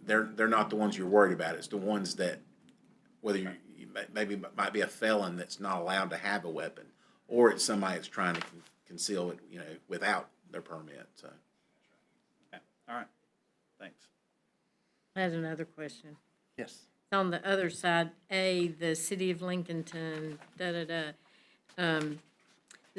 they're not the ones you're worried about. It's the ones that, whether you maybe might be a felon that's not allowed to have a weapon, or it's somebody that's trying to conceal it, without their permit, so. Okay, all right, thanks. I had another question. Yes. On the other side, the city of Lincolnton, the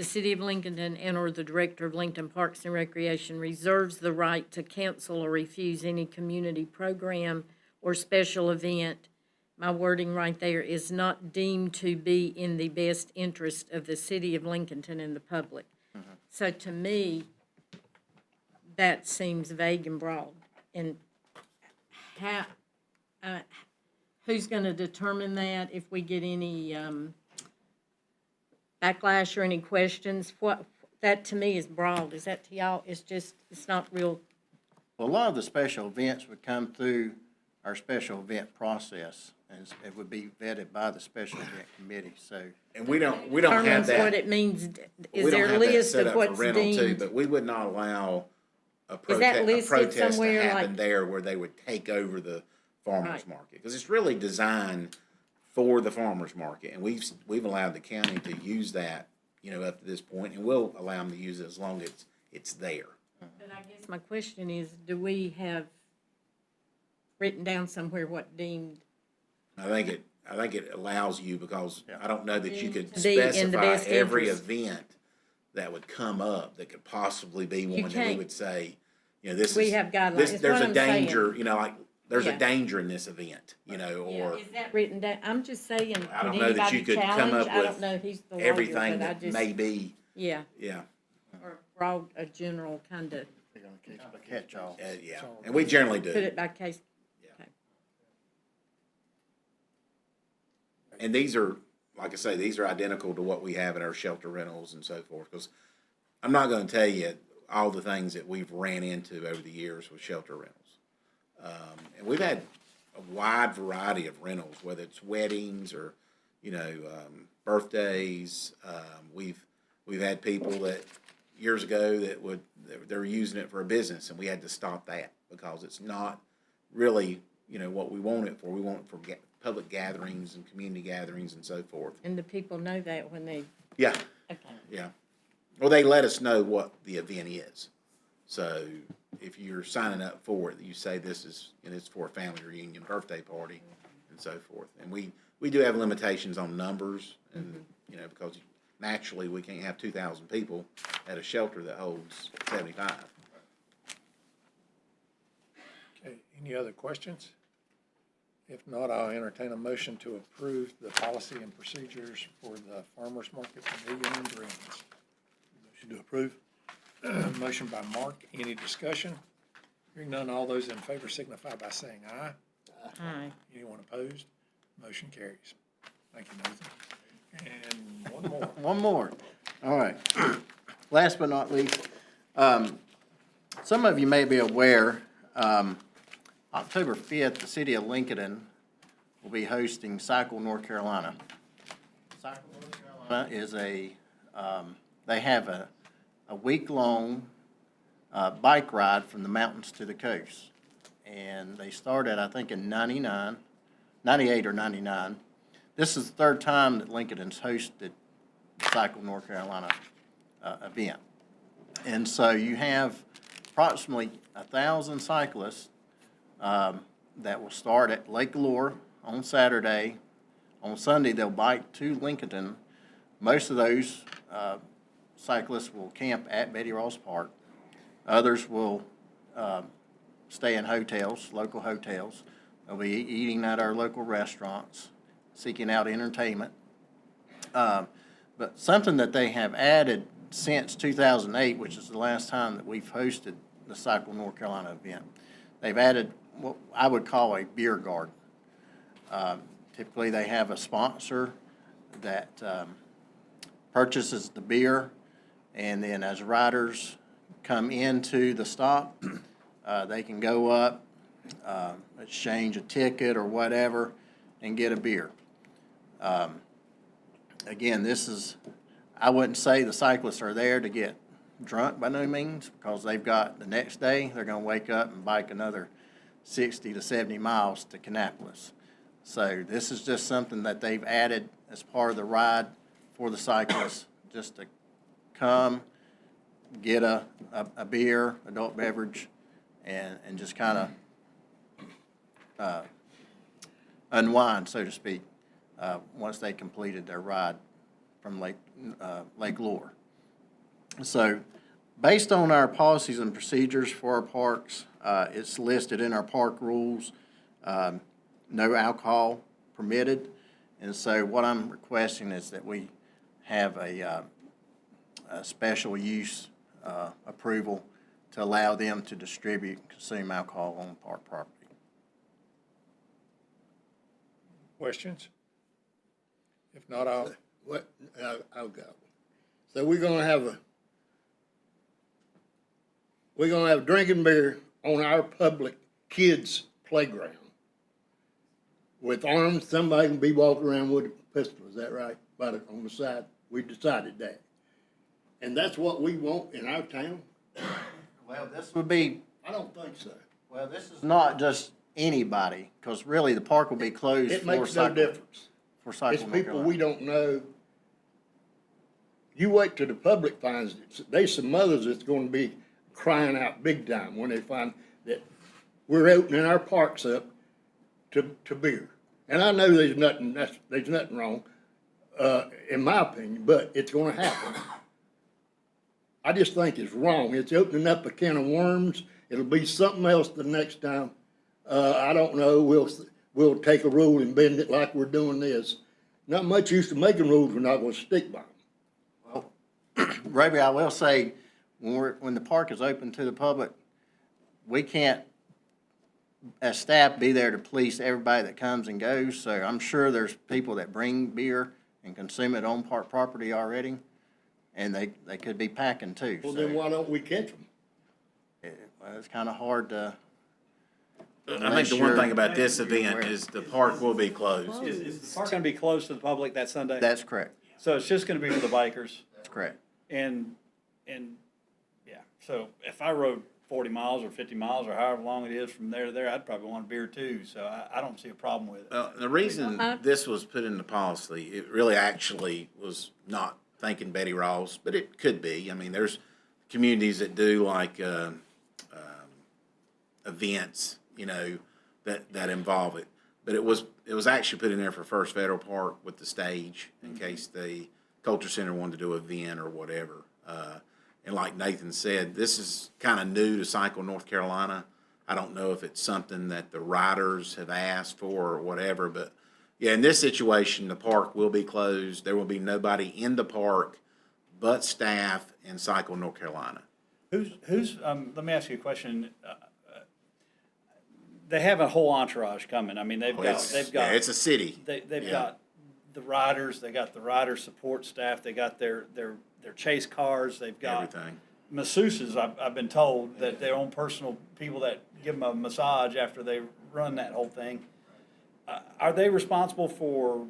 city of Lincolnton and/or the director of Lincoln Parks and Recreation reserves the right to cancel or refuse any community program or special event. My wording right there is not deemed to be in the best interest of the city of Lincolnton and the public. So to me, that seems vague and broad. And how, who's going to determine that if we get any backlash or any questions? That to me is broad. Is that to y'all? It's not real. Well, a lot of the special events would come through our special event process, and it would be vetted by the special event committee, so. And we don't have Determines that. what it means. Is We don't there a have that list set of up for what's rental too, deemed? but we would not allow a Is that protest listed to somewhere, happen like- there where they would take over the farmer's Right. market. Because it's really designed for the farmer's market, and we've allowed the county to use that, up to this point, and we'll allow them to use it as long as it's there. But I guess my question is, do we have written down somewhere what deemed I think it allows you, because I don't know that you could To be in the specify best every interest. event that would come up that could possibly be one that we can't- would say, this We is. have guidelines. this- It's There's what a I'm saying. danger, like, there's Yeah. a danger in this event, or. Is that written down? I'm just saying, I could don't know that you anybody could come challenge? up I don't with know who's the lawyer, everything but I that just, may be, yeah, yeah, or broad, a general kind of They're gonna catch the catch-all. yeah, and we generally put do. it by case. Okay. And these are, like I say, these are identical to what we have at our shelter rentals and so forth, because I'm not gonna tell you all the things that we've ran into over the years with shelter rentals. And we've had a wide variety of rentals, whether it's weddings or, birthdays. We've had people that, years ago, they were using it for a business, and we had to stop that, because it's not really, what we want it for. We want it for public gatherings and community gatherings and so forth. And the people know that when they, Yeah, okay. yeah. Well, they let us know what the event is. So if you're signing up for it, you say this is, and it's for a family reunion, birthday party, and so forth. And we do have limitations on numbers, and, because naturally we can't have 2,000 people at a shelter that holds 75. Okay, any other questions? If not, I'll entertain a motion to approve the policy and procedures for the farmer's market pavilion and greens. Motion to approve. Motion by Mark, any discussion? Hearing none, all those in favor signify by saying aye. Aye. Anyone opposed? Motion carries. Thank you, Nathan. And one more. One more. All right. Last but not least, some of you may be aware, October 5th, the city of Lincolnton will be hosting Cycle North Carolina. Cycle North Carolina is they have a week-long bike ride from the mountains to the coast. And they started, I think, in 98 or 99. This is the third time that Lincolnton's hosted the Cycle North Carolina event. And so you have approximately 1,000 cyclists that will start at Lake Lure on Saturday. On Sunday, they'll bike to Lincolnton. Most of those cyclists will camp at Betty Ross Park. Others will stay in hotels, local hotels. They'll be eating at our local restaurants, seeking out entertainment. But something that they have added since 2008, which is the last time that we've hosted the Cycle North Carolina event, they've added what I would call a beer garden. Typically, they have a sponsor that purchases the beer, and then as riders come into the stop, they can go up, exchange a ticket or whatever, and get a beer. Again, I wouldn't say the cyclists are there to get drunk by no means, because they've got, the next day, they're gonna wake up and bike another 60 to 70 miles to Kannapolis. So this is just something that they've added as part of the ride for the cyclists, just to come, get a beer, adult beverage, and just kind of unwind, so to speak, once they completed their ride from Lake Lure. So, based on our policies and procedures for our parks, it's listed in our park rules, no alcohol permitted. And so what I'm requesting is that we have a special use approval to allow them to distribute and consume alcohol on park property. Questions? If not, I'll go. So we're gonna have drinking beer on our public kids' playground with arms. Somebody can be walking around with a pistol. Is that right? On the side, we decided that, and that's what we want in our town. Well, this would be, I don't think so. well, this is not just anybody, because really the park will be closed It for makes no difference. For cycle. It's people we don't know. You wait till the public finds it. There's some mothers that's gonna be crying out big time when they find that we're opening our parks up to beer. And I know there's nothing wrong, in my opinion, but it's gonna happen. I just think it's wrong. It's opening up a can of worms. It'll be something else the next time. I don't know, we'll take a rule and bend it like we're doing this. Not much use to making rules we're not gonna stick by them. Raby, I will say, when the park is open to the public, we can't, as staff, be there to police everybody that comes and goes. So I'm sure there's people that bring beer and consume it on park property already, and they could be packing too. Well, So then why don't we catch them? well, it's kind of hard to. I think the one thing about this event is the park will be closed. Is the park gonna be closed to the public that Sunday? That's correct. So it's just gonna be for the bikers? That's correct. And, yeah, so if I rode 40 miles or 50 miles or however long it is from there to there, I'd probably want a beer too, so I don't see a problem with it. The reason this was put in the policy, it really actually was not thinking Betty Ross, but it could be. I mean, there's communities that do like events, you know, that involve it. But it was actually put in there for First Federal Park with the stage in case the Culture Center wanted to do an event or whatever. And like Nathan said, this is kind of new to Cycle North Carolina. I don't know if it's something that the riders have asked for or whatever, but yeah, in this situation, the park will be closed. There will be nobody in the park but staff in Cycle North Carolina. Let me ask you a question. They have a whole entourage coming. I mean, they've got. Yeah, it's a city. They've got the riders, they got the rider support staff, they got their chase cars, they've got everything. Masseuses, I've been told, that their own personal people that give them a massage after they run that whole thing. Are they responsible for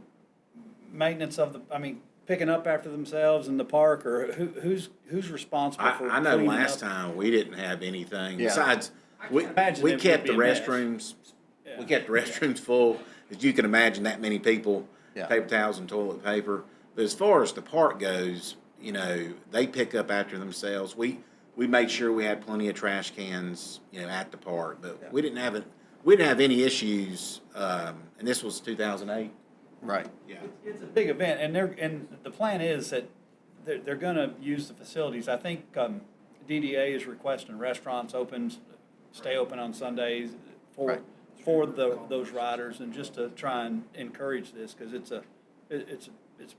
maintenance of picking up after themselves in the park, or who's responsible for I know cleaning last up? time we didn't have anything. Yeah. Besides, we imagine kept it the would be a mess. restrooms, we kept the restrooms full. As you can imagine, that many people, Yeah. paper towels and toilet paper. But as far as the park goes, you know, they pick up after themselves. We made sure we had plenty of trash cans, you know, at the park, but we didn't have any issues. And this was 2008. Right. Yeah. It's a big event, and the plan is that they're gonna use the facilities. I think, DDA is requesting restaurants stay open on Sundays for those riders, and just to try and encourage this, because it's a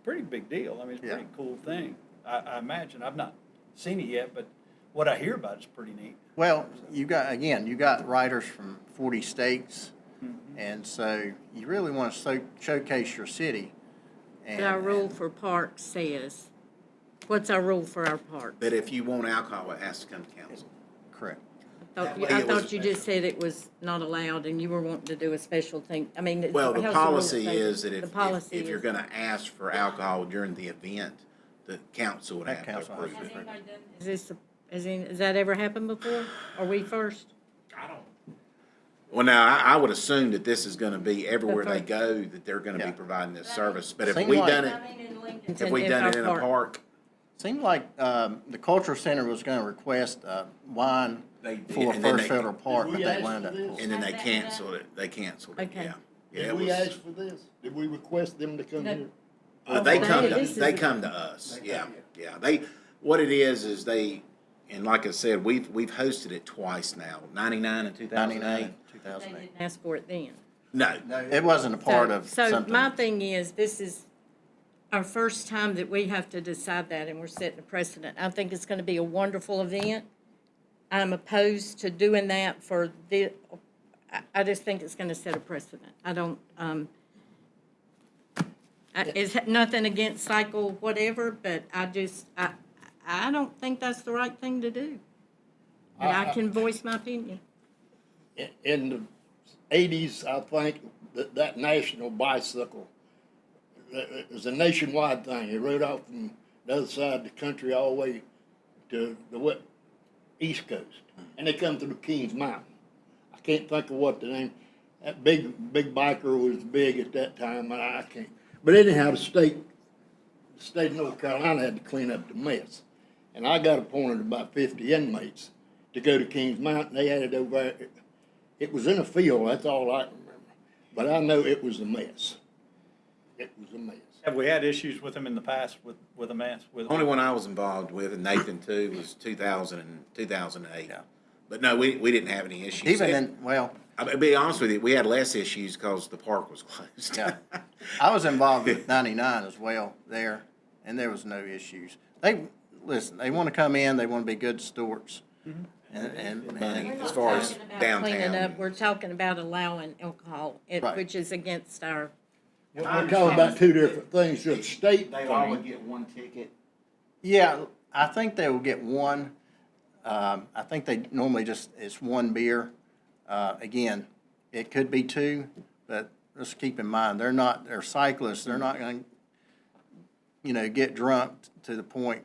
pretty big deal. I mean, it's a pretty cool thing. I imagine, I've not seen it yet, but what I hear about it's pretty neat. Well, you got riders from 40 states, and so you really want to showcase your city. But our rule for parks says, what's our rule for our parks? But if you want alcohol, it has to come to council. Correct. I thought you just said it was not allowed and you were wanting to do a special thing. I mean, Well, the how's rule policy stated? is that The if policy you're is- gonna ask for alcohol during the event, the council would have to council approve has it. Has that ever happened before? Are we first? Well, now, I would assume that this is gonna be everywhere they go, that they're gonna be Yeah. providing this service, but if Seems we like- done it, if we done it in a park, Seemed like, the cultural center was gonna request, wine They did, for and then First they- Federal Park, but we they ask wound for up this? pulling. and then they canceled it, Okay. yeah. Yeah, Did it we was, ask for this? Did we request them to come No. here? they come this to, is they a- come to us, yeah. What it is they, and like I said, we've hosted it twice now, 99 and 2008. 99, They 2008. didn't ask for it then. No, It wasn't a part So- of So something. my thing is, this is our first time that we have to decide that, and we're setting a precedent. I think it's gonna be a wonderful event. I'm opposed to doing that for I just think it's gonna set a precedent. I don't, it's nothing against cycle whatever, but I don't think that's the right thing to do. But I can voice my opinion. In the eighties, I think, that national bicycle, it was a nationwide thing. It rode out from the other side of the country all the way to the East Coast. And they come through Kings Mountain. I can't think of what the name, that big biker was big at that time, and I can't. But anyhow, the state of North Carolina had to clean up the mess. And I got appointed about 50 inmates to go to Kings Mountain. They had it over there. It was in a field, that's all I can remember. But I know it was a mess. It was a mess. Have we had issues with them in the past with a mess? only one I was involved with, and Nathan too, was 2008. Yeah. But no, we didn't have any issues. Even in, well, I'll be honest with you, we had less issues because the park was closed. yeah. I was involved with 99 as well there, and there was no issues. Listen, they want to come in, they want to be good stewards. And As far as Cleaning up, downtown. we're talking about allowing alcohol, Right. which is against our, We're talking about two different things. Should the state They all would fine? get one ticket. yeah, I think they will get one. I think they normally it's one beer. Again, it could be two, but just keep in mind, they're cyclists. They're not going to, get drunk to the point,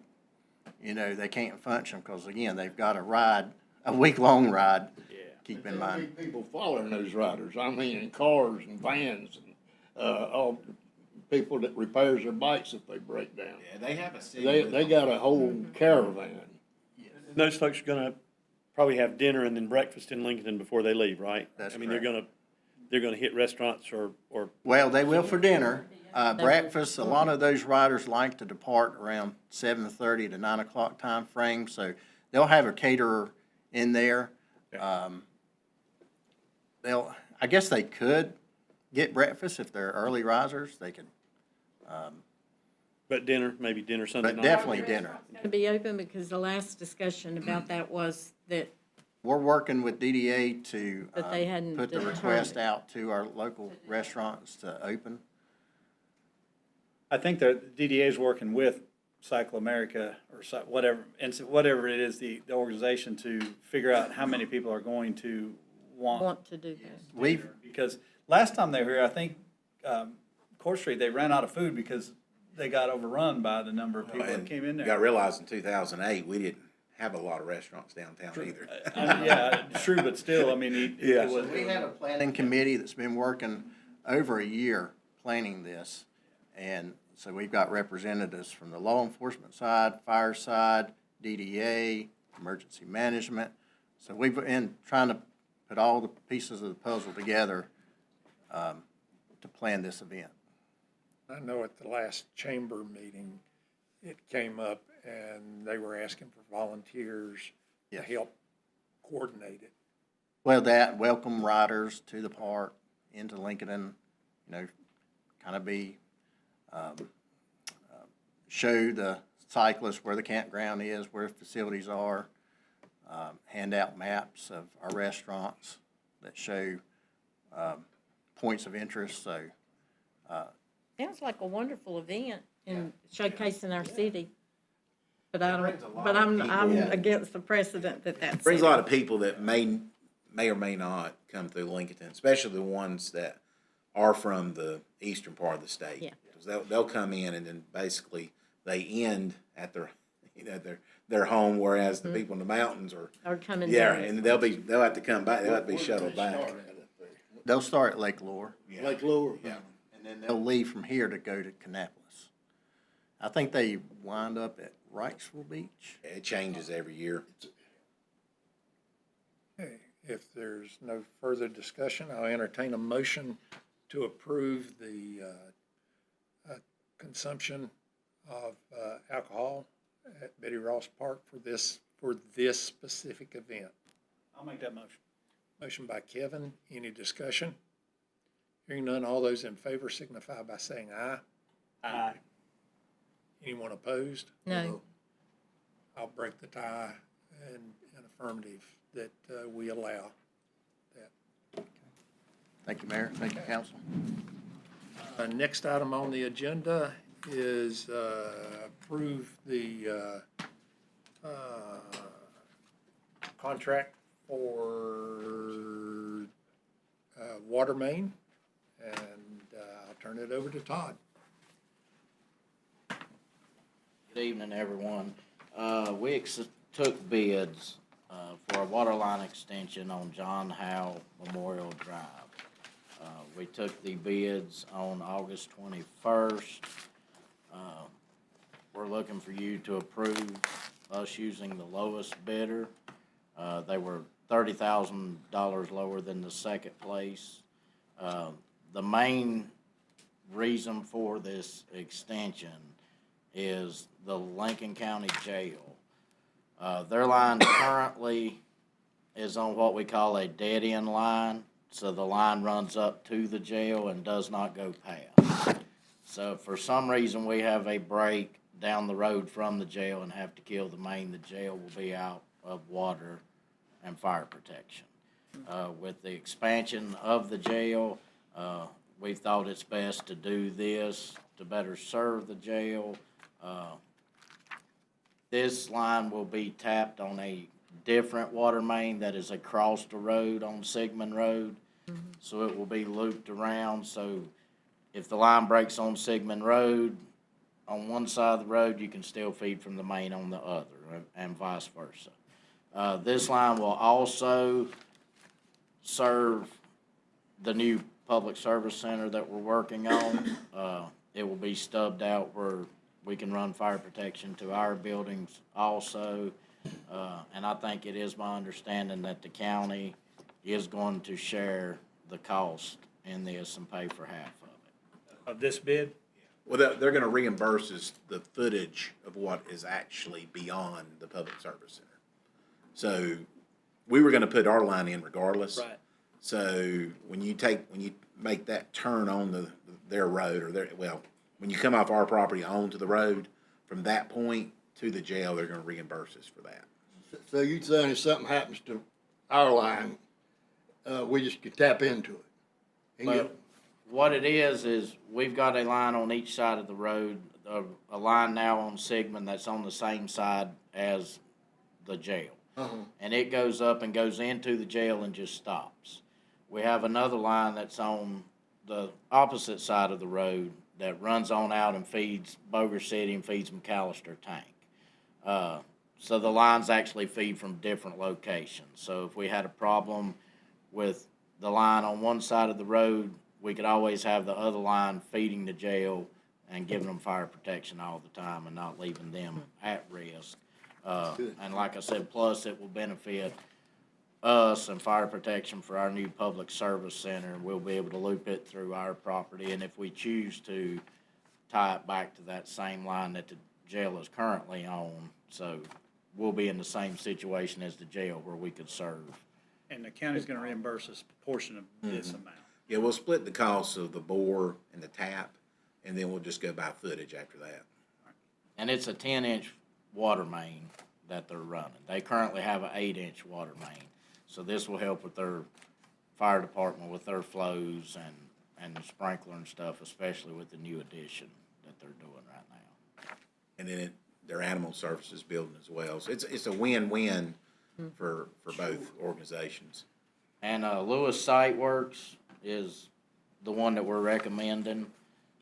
they can't function because, again, they've got a week-long ride. Yeah. Keep in There'll mind. be people following those riders. I mean, in cars and vans and, all people that repairs their bikes if they break down. Yeah, they have a city. They got a whole caravan. Those folks are gonna probably have dinner and then breakfast in Lincolnton before they leave, right? That's I mean, correct. they're gonna hit restaurants or Well, they will for dinner. Breakfast, a lot of those riders like to depart around 7:30 to 9 o'clock time frame, so they'll have a caterer in there. I guess they could get breakfast if they're early risers, they could, but dinner, maybe dinner Sunday but night. definitely dinner. to be open, because the last discussion about that was that We're working with DDA to But they hadn't put the determined. request out to our local restaurants to open. I think that DDA is working with Cycle America or whatever, and whatever it is, the organization to figure out how many people are going to want to do that. We've, Because last time they were here, I think, Court Street, they ran out of food because they got overrun by the number of people that came in You there. gotta realize in 2008, we didn't have a lot of restaurants downtown either. Yeah, true, but still, I mean, it was. we have a planning committee that's been working over a year planning this. And so we've got representatives from the law enforcement side, fire side, DDA, emergency management. So we've been trying to put all the pieces of the puzzle together to plan this event. I know at the last chamber meeting, it came up and they were asking for volunteers to Yes. help coordinate it. Well, welcome riders to the park, into Lincolnton, kind of be, show the cyclists where the campground is, where facilities are, hand out maps of our restaurants that show points of interest, so. Sounds like a wonderful event in showcasing our city. but I brings a don't, lot but of I'm people. against the precedent that that's. Brings a set. lot of people that may or may not come through Lincolnton, especially the ones that are from the eastern part of the state. Yeah. 'Cause they'll come in and then basically they end at their, their home, whereas the people in the mountains Are coming yeah, down. and they'll have to come back, they'll have to be shuttled back. They'll start at Lake Lure, Yeah. Like Lower. Yeah. and then they'll leave from here to go to Kannapolis. I think they wind up at Wrightsville Beach. It changes every year. Okay, if there's no further discussion, I'll entertain a motion to approve the consumption of alcohol at Betty Ross Park for this specific event. I'll make that motion. Motion by Kevin, any discussion? Hearing none, all those in favor signify by saying aye. Aye. Anyone opposed? No, I'll break the tie and an affirmative that we allow that. Thank you, Mayor. Thank you, Council. Next item on the agenda is approve the contract for water main, and I'll turn it over to Todd. Good evening, everyone. We took bids for a water line extension on John Howe Memorial Drive. We took the bids on August 21st. We're looking for you to approve us using the lowest bidder. They were $30,000 lower than the second place. The main reason for this extension is the Lincoln County Jail. Their line currently is on what we call a dead-end line, so the line runs up to the jail and does not go past. So if for some reason we have a break down the road from the jail and have to kill the main, the jail will be out of water and fire protection. With the expansion of the jail, we thought it's best to do this to better serve the jail. This line will be tapped on a different water main that is across the road on Sigmund Road. So it will be looped around, so if the line breaks on Sigmund Road, on one side of the road, you can still feed from the main on the other, and vice versa. This line will also serve the new public service center that we're working on. It will be stubbed out where we can run fire protection to our buildings also. And I think it is my understanding that the county is going to share the cost in this and pay for half of it. Of this bid? Well, they're gonna reimburse us the footage of what is actually beyond the public service center. So, we were gonna put our line in regardless. Right. So, when you make that turn on their road, or when you come off our property onto the road, from that point to the jail, they're gonna reimburse us for that. So you saying if something happens to our line, we just can tap into it? And But what it is we've got a line on each side of the road, a line now on Sigmund that's on the same side as the jail. And it goes up and goes into the jail and just stops. We have another line that's on the opposite side of the road that runs on out and feeds Boger City and feeds McAllister Tank. So the lines actually feed from different locations. So if we had a problem with the line on one side of the road, we could always have the other line feeding the jail and giving them fire protection all the time and not leaving them at risk. And like I said, plus it will benefit us and fire protection for our new public service center. We'll be able to loop it through our property, and if we choose to, tie it back to that same line that the jail is currently on. So we'll be in the same situation as the jail where we could serve. And the county's gonna reimburse us a portion of this amount. Yeah, we'll split the cost of the bore and the tap, and then we'll just go by footage after that. And it's a 10-inch water main that they're running. They currently have an 8-inch water main. So this will help with their fire department with their flows and the sprinkler and stuff, especially with the new addition that they're doing right now. And then their animal services building as well. So it's a win-win for both organizations. And Lewis Site Works is the one that we're recommending.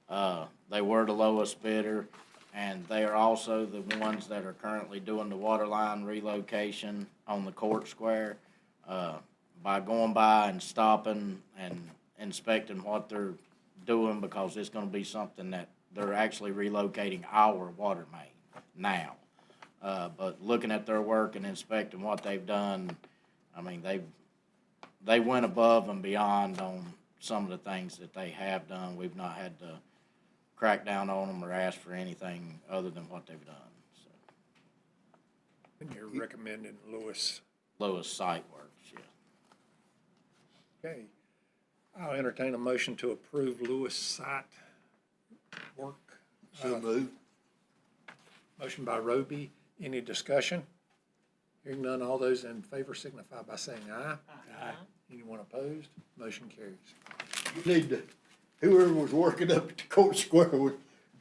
They were the lowest bidder, and they are also the ones that are currently doing the water line relocation on the court square. By going by and stopping and inspecting what they're doing, because it's gonna be something that they're actually relocating our water main now. But looking at their work and inspecting what they've done, I mean, they went above and beyond on some of the things that they have done. We've not had to crack down on them or ask for anything other than what they've done, so. And you're recommending Lewis. Lewis Site Works, yeah. Okay. I'll entertain a motion to approve Lewis Site Work. So moved. Motion by Roby. Any discussion? Hearing none, all those in favor signify by saying aye. Aye. Anyone opposed? Motion carries. You need to, whoever was working up at the court square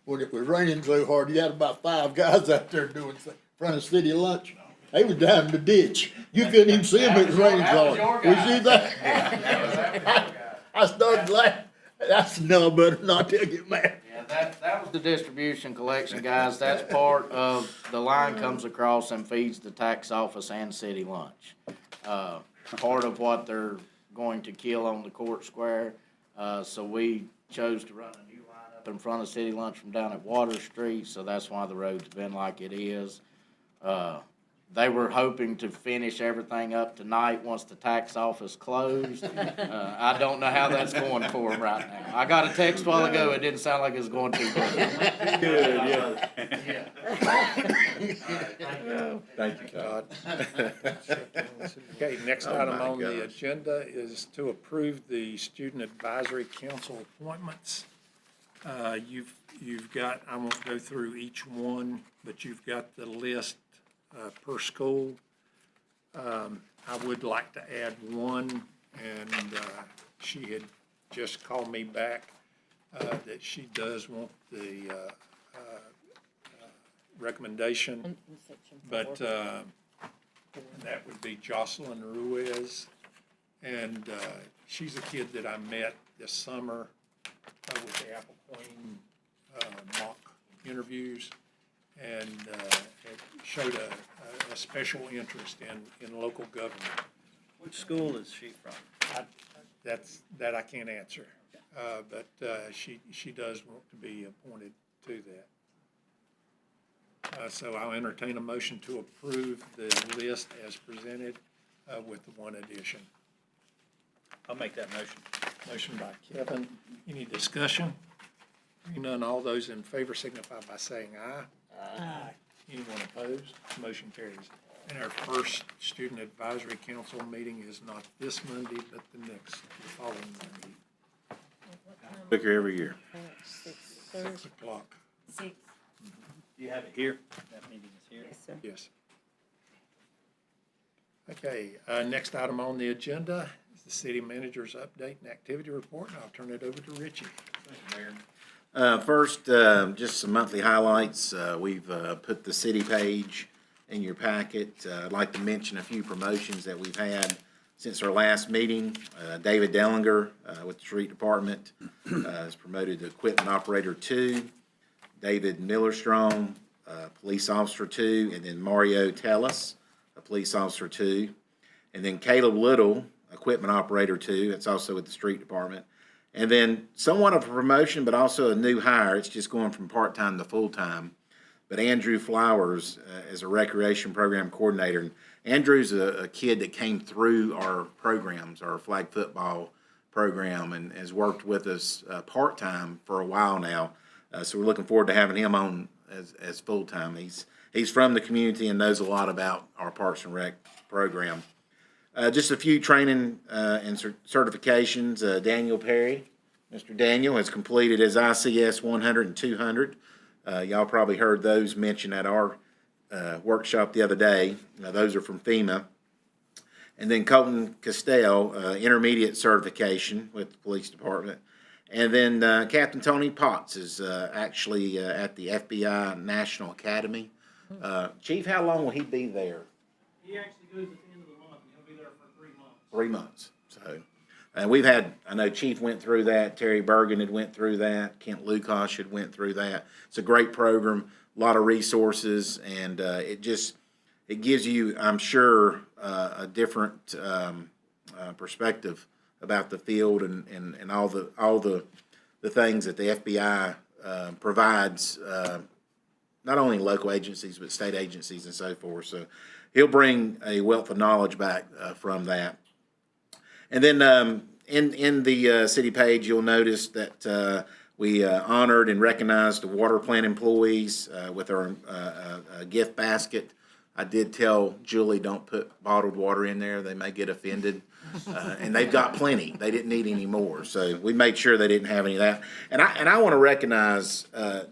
when it was raining so hard, you had about 5 guys out there doing in front of city lunch. They was down in the ditch. You couldn't even see them, it was raining so hard. You see that? I started laughing. That's no better not to get mad. Yeah, that was the distribution collection, guys. That's part of, the line comes across and feeds the tax office and city lunch. Part of what they're going to kill on the court square. So we chose to run a new line up in front of city lunch from down at Water Street, so that's why the road's been like it is. They were hoping to finish everything up tonight once the tax office closed. I don't know how that's going for them right now. I got a text a while ago, it didn't sound like it was going too good. Good, yeah. Thank you, Todd. Okay, next Oh, item my on the gosh. agenda is to approve the Student Advisory Council appointments. You've got, I won't go through each one, but you've got the list per school. I would like to add one, and she had just called me back that she does want the recommendation, but that would be Jocelyn Ruiz, and she's a kid that I met this summer with the Apple Queen mock interviews, and it showed a special interest in local government. Which school is she from? That I can't answer, but she does want to be appointed to that. So I'll entertain a motion to approve the list as presented with the one addition. I'll make that motion. Motion by Kevin. Any discussion? Hearing none, all those in favor signify by saying aye. Aye. Anyone opposed? Motion carries. And our first Student Advisory Council meeting is not this Monday, but the following Monday, Quicker every year. 6 o'clock. Six. You have it here? That meeting is here? Yes, sir. Yes. Okay, next item on the agenda is the city manager's update and activity report, and I'll turn it over to Richie. First, just some monthly highlights. We've put the city page in your packet. I'd like to mention a few promotions that we've had since our last meeting. David Dellinger with the street department is promoted to equipment operator 2. David Millerstrom, police officer 2, and then Mario Tellis, a police officer 2. And then Caleb Little, equipment operator 2, that's also with the street department. And then somewhat of a promotion, but also a new hire. It's just going from part-time to full-time. But Andrew Flowers is a recreation program coordinator. And Andrew's a kid that came through our programs, our flag football program, and has worked with us part-time for a while now. So we're looking forward to having him on as full-time. He's from the community and knows a lot about our Parks and Rec program. Just a few training and certifications. Daniel Perry, Mr. Daniel, has completed his ICS 100 and 200. Y'all probably heard those mentioned at our workshop the other day. Those are from FEMA. And then Colton Castell, intermediate certification with the police department. And then Captain Tony Potts is actually at the FBI National Academy Chief, how long will he be there? He actually goes at the end of the month, and he'll be there for 3 months. 3 months. So, and we've had, I know Chief went through that, Terry Bergen had went through that, Kent Lukosh had went through that. It's a great program, a lot of resources, and it gives you, I'm sure, a different perspective about the field and all the things that the FBI provides, not only local agencies, but state agencies and so forth. So he'll bring a wealth of knowledge back from that. And then in the city page, you'll notice that we honored and recognized the water plant employees with our gift basket. I did tell Julie, don't put bottled water in there. They may get offended. And they've got plenty. They didn't need any more. So we made sure they didn't have any of that. And I want to recognize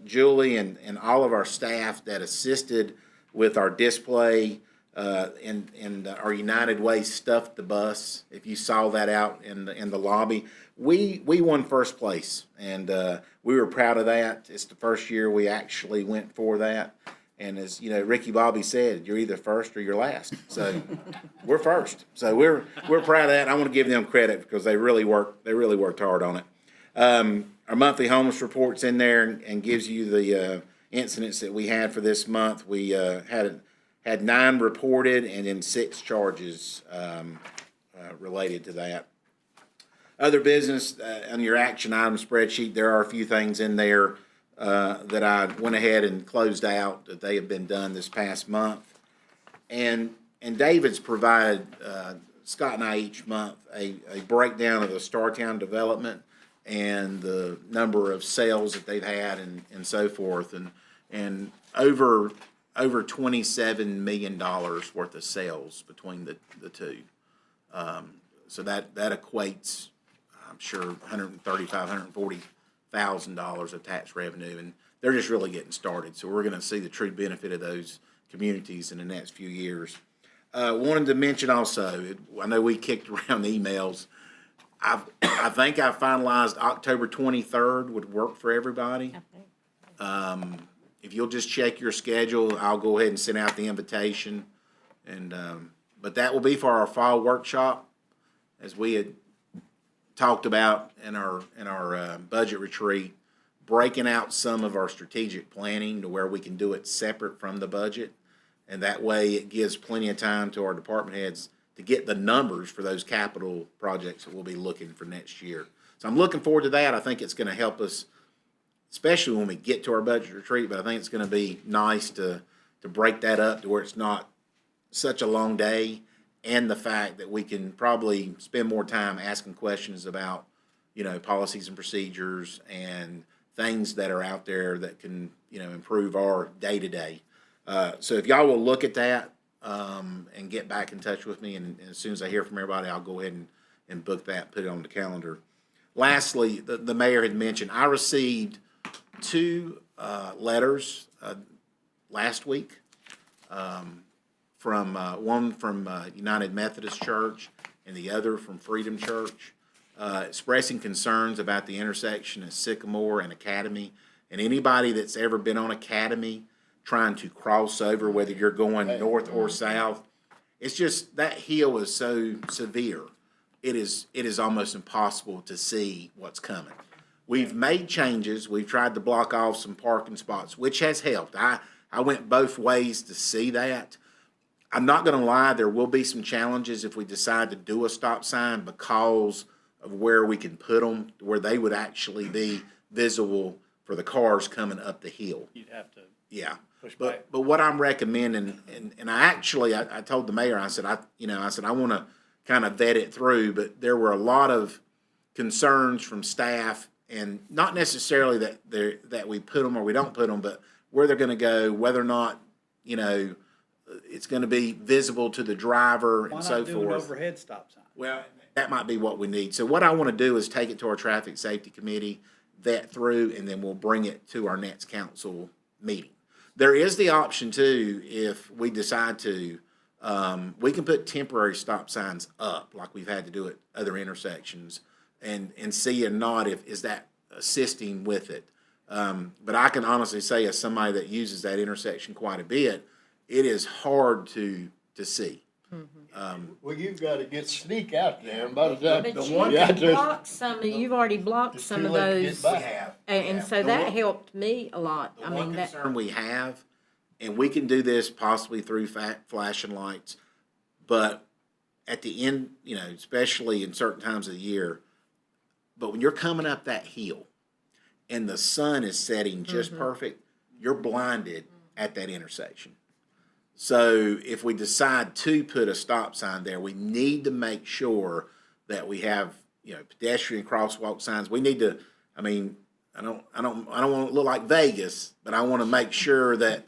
Julie and all of our staff that assisted with our display and our United Way Stuff the Bus. If you saw that out in the lobby, we won first place. And we were proud of that. It's the first year we actually went for that. And as you know, Ricky Bobby said, you're either first or you're last. So we're first. So we're proud of that. I want to give them credit because they really worked hard on it. Our monthly homeless report's in there and gives you the incidents that we had for this month. We had 9 reported and then 6 charges related to that. Other business on your action item spreadsheet, there are a few things in there that I went ahead and closed out that they have been done this past month. And David's provided Scott and I each month a breakdown of the Startown development and the number of sales that they've had and so forth. And over $27 million worth of sales between the two. So that equates, I'm sure, $140,000 of tax revenue, and they're just really getting started. So we're going to see the true benefit of those communities in the next few years. Wanted to mention also, I know we kicked around the emails. I think I finalized October 23rd would work for everybody. If you'll just check your schedule, I'll go ahead and send out the invitation. And but that will be for our fall workshop, as we had talked about in our budget retreat, breaking out some of our strategic planning to where we can do it separate from the budget. And that way it gives plenty of time to our department heads to get the numbers for those capital projects that we'll be looking for next year. So I'm looking forward to that. I think it's going to help us, especially when we get to our budget retreat, but I think it's going to be nice to break that up to where it's not such a long day, and the fact that we can probably spend more time asking questions about, policies and procedures and things that are out there that can, improve our day-to-day. So if y'all will look at that and get back in touch with me, and as soon as I hear from everybody, I'll go ahead and book that, put it on the calendar. Lastly, the mayor had mentioned, I received 2 letters last week, from one from United Methodist Church and the other from Freedom Church, expressing concerns about the intersection of Sycamore and Academy. And anybody that's ever been on Academy trying to cross over, whether you're going north or south, it's just that hill is so severe. It is almost impossible to see what's coming. We've made changes. We've tried to block off some parking spots, which has helped. I went both ways to see that. I'm not going to lie, there will be some challenges if we decide to do a stop sign because of where we can put them, where they would actually be visible for the cars coming up the hill. You'd have to. Yeah. But what I'm recommending, and I told the mayor, I said, I want to kind of vet it through, but there were a lot of concerns from staff, and not necessarily that we put them or we don't put them, but where they're going to go, whether or not, it's going to be visible to the driver and so forth. Why not do an overhead stop sign? Well, that might be what we need. So what I want to do is take it to our traffic safety committee, vet through, and then we'll bring it to our next council meeting. There is the option too, if we decide to, we can put temporary stop signs up like we've had to do at other intersections and see or not is that assisting with it. But I can honestly say, as somebody that uses that intersection quite a bit, it is hard to see. Well, you've gotta sneak out there, and by the time. But one- you Yeah, have just- blocked some, you've already blocked It's some too of late to get those. back. have. And Yeah. so The that one- helped me a lot. The I one mean, that, concern we have, and we can do this possibly through flashing lights, but at the end, especially in certain times of the year, but when you're coming up that hill and the sun is setting just perfect, you're blinded at that intersection. So if we decide to put a stop sign there, we need to make sure that we have, pedestrian crosswalk signs. We need to, I don't want to look like Vegas, but I want to make sure that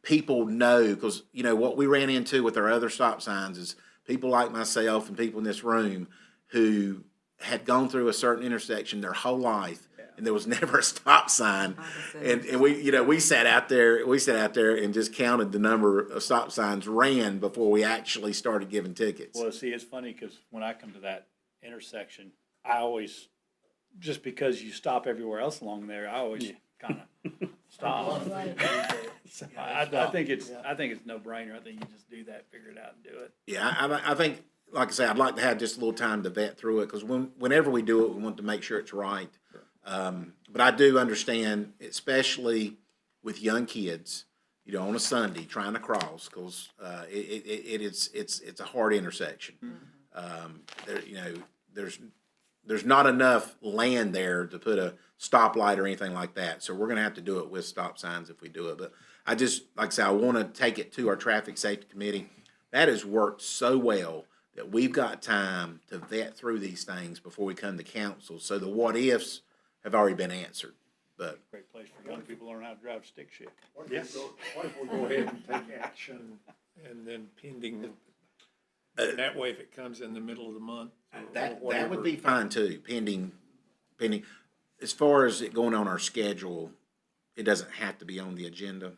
people know, because, what we ran into with our other stop signs is people like myself and people in this room who had gone through a certain intersection their whole life, and there was never a stop sign. And we sat out there and just counted the number of stop signs ran before we actually started giving tickets. Well, see, it's funny because when I come to that intersection, I always, just because you stop everywhere else along there, I always kind of stop. So I think it's no brainer. I think you just do that, figure it out and do it. Yeah, I think, like I say, I'd like to have just a little time to vet through it, because whenever we do it, we want to make sure it's right. But I do understand, especially with young kids, on a Sunday trying to cross, because it's a hard intersection. There's not enough land there to put a stoplight or anything like that. So we're going to have to do it with stop signs if we do it. But I just, like I say, I want to take it to our traffic safety committee. That has worked so well that we've got time to vet through these things before we come to council. So the what ifs have already been answered. But Great place for young people to learn how to drive stick shift. Yes. What if we go ahead and take action and then pending, that way if it comes in the middle of the month or that whatever. would be fine too, pending. As far as it going on our schedule, it doesn't have to be on the agenda.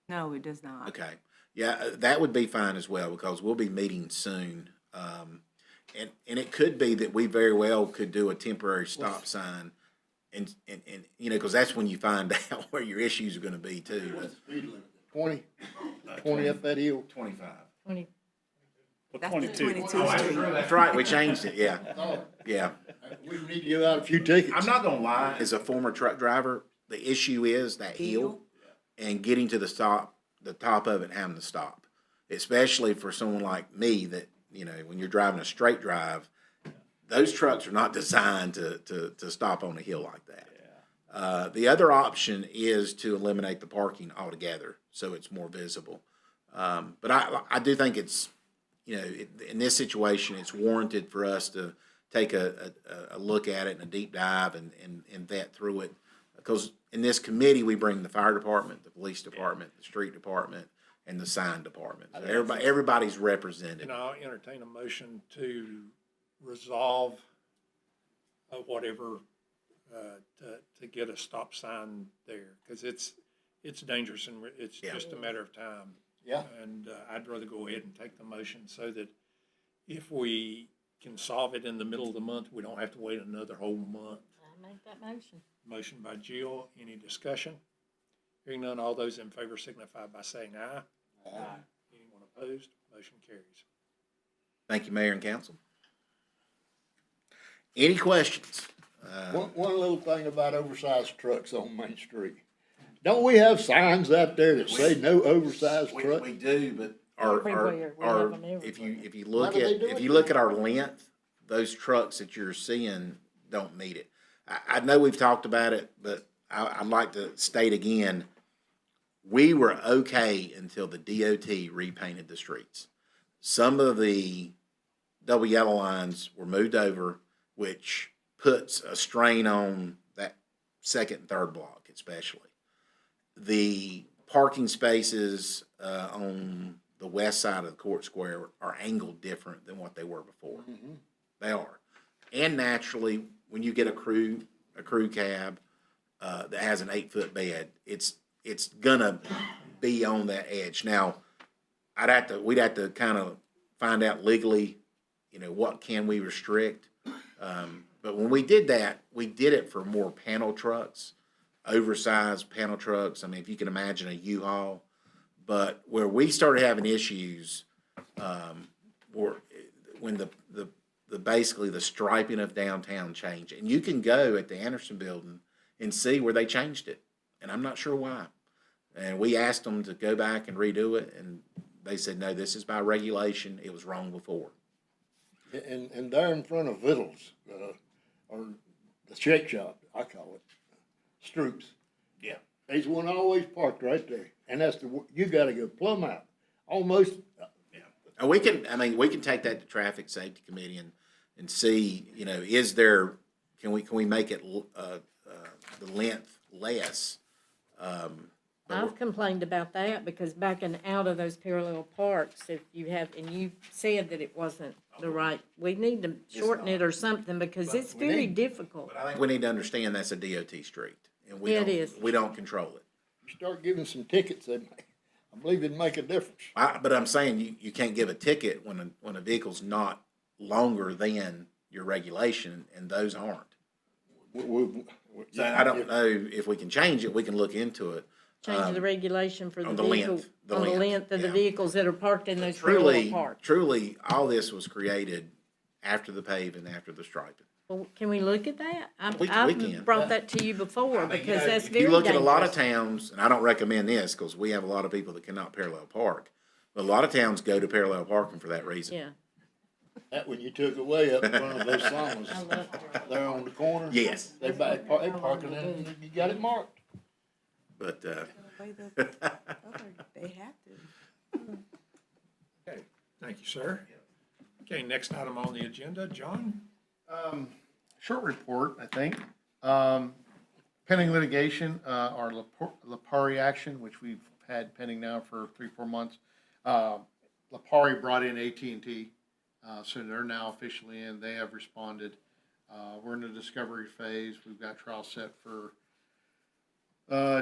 No, it does not. Okay. Yeah, that would be fine as well, because we'll be meeting soon. And it could be that we very well could do a temporary stop sign, and because that's when you find out where your issues are gonna be too. 20 up that hill. 25. 20. That's the 22. 22 Street. That's right, we changed it, yeah. Yeah. We need to give out a few tickets. I'm not gonna lie, as a former truck driver, the issue is that hill and getting to the top of it and having to stop. Especially for someone like me that, when you're driving a straight drive, those trucks are not designed to stop on a hill like that. The other option is to eliminate the parking altogether, so it's more visible. But I do think it's, in this situation, it's warranted for us to take a look at it and a deep dive and vet through it. Because in this committee, we bring the fire department, the police department, the street department, and the sign department. So everybody's represented. And I'll entertain a motion to resolve whatever, to get a stop sign there, because it's dangerous and it's just a matter of time. Yeah. And I'd rather go ahead and take the motion so that if we can solve it in the middle of the month, we don't have to wait another whole month. I make that motion. Motion by Jill, any discussion? Hearing none, all those in favor signify by saying aye. Aye. Anyone opposed? Motion carries. Thank you, Mayor and Council. Any questions? One little thing about oversized trucks on Main Street. Don't we have signs out there that say no oversized truck? We do, but Everywhere. We have them if everywhere. you look Why do they at, do if it? you look at our length, those trucks that you're seeing don't meet it. I know we've talked about it, but I'd like to state again, we were okay until the DOT repainted the streets. Some of the double yellow lines were moved over, which puts a strain on that second and third block especially. The parking spaces on the west side of the court square are angled different than what they were before. Mm-hmm. They are. And naturally, when you get a crew cab that has an 8-foot bed, it's gonna be on that edge. Now, we'd have to kind of find out legally, what can we restrict. But when we did that, we did it for more panel trucks oversized panel trucks. I mean, if you can imagine a U-Haul. But where we started having issues, were when the basically the striping of downtown changed. And you can go at the Anderson building and see where they changed it. And I'm not sure why. And we asked them to go back and redo it, and they said, no, this is by regulation. It was wrong before. And there in front of Vittles, or the shake shop, I call it, Stroop's. Yeah. There's one always parked right there, and that's you gotta go plumb out, almost. And we can take that to Traffic Safety Committee and see, is there, can we make it, the length less? I've complained about that because backing out of those parallel parks, if you have, and you said that it wasn't the right, we need to shorten it or something because it's very difficult. But I think we need to understand that's a DOT street, and we don't control it. You start giving some tickets, I believe it'd make a difference. But I'm saying you can't give a ticket when a vehicle's not longer than your regulation, and those aren't. So I don't know if we can change it. We can look into it. Change the regulation for the on the vehicle, length, on the length of the vehicles that are parked in those parallel parks. Truly, all this was created after the paving, after the striping. Well, can we look at that? We I've can. brought that to you before because that's If very you look at a lot of dangerous. towns, and I don't recommend this because we have a lot of people that cannot parallel park, but a lot of towns go to parallel parking for that reason. Yeah. That when you took away up in front of those signs, there on the corner. Yes. They parking in, you got it marked. But, They have to. Okay, thank you, sir. Okay, next item on the agenda, John? Short report, I think. Pending litigation, our Lapari action, which we've had pending now for 3-4 months. Lapari brought in AT&T, so they're now officially in. They have responded. We're in the discovery phase. We've got trial set for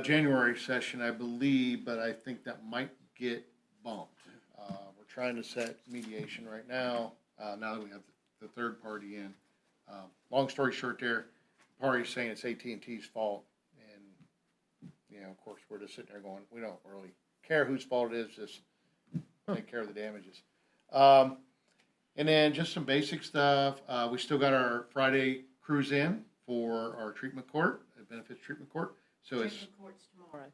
January session, I believe, but I think that might get bumped. We're trying to set mediation right now, now that we have the third party in. Long story short there, the party's saying it's AT&T's fault, and, of course, we're just sitting there going, we don't really care whose fault it is, just take care of the damages. And then just some basic stuff, we still got our Friday cruise in for our treatment court, benefits treatment court. So it's Court's tomorrow.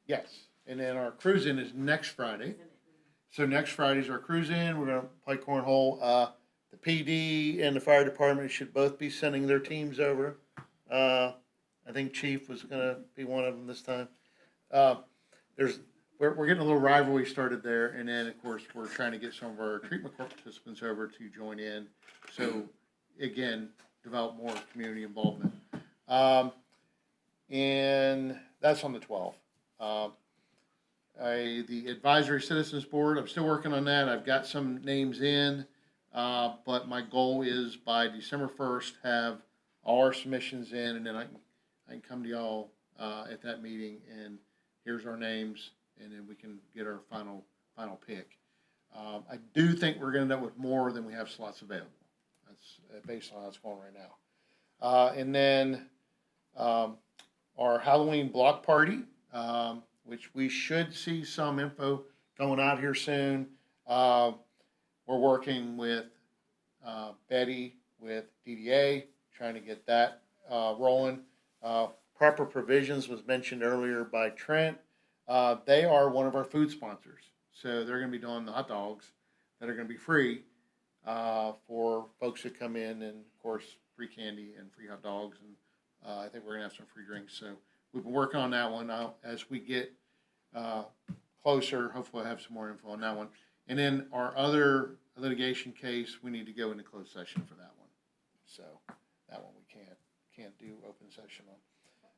yes, and then our cruise in is next Friday. So next Friday's our cruise in. We're gonna play cornhole. The PD and the fire department should both be sending their teams over. I think Chief was gonna be one of them this time. We're getting a little rivalry started there, and then of course we're trying to get some of our treatment court participants over to join in. So again, develop more community involvement. And that's on the 12th. The Advisory Citizens Board, I'm still working on that. I've got some names in, but my goal is by December 1st, have all our submissions in, and then I can come to y'all at that meeting, and here's our names, and then we can get our final pick. I do think we're going to end up with more than we have slots available. That's based on how it's going right now. And then our Halloween block party, which we should see some info going out here soon. We're working with Betty with DDA, trying to get that rolling. Proper Provisions was mentioned earlier by Trent. They are one of our food sponsors. So they're going to be doing the hot dogs that are going to be free for folks that come in, and of course free candy and free hot dogs, and I think we're going to have some free drinks. So we've been working on that one. Now, as we get closer, hopefully I'll have some more info on that one. And then our other litigation case, we need to go into closed session for that one. So that one we can't do open session on.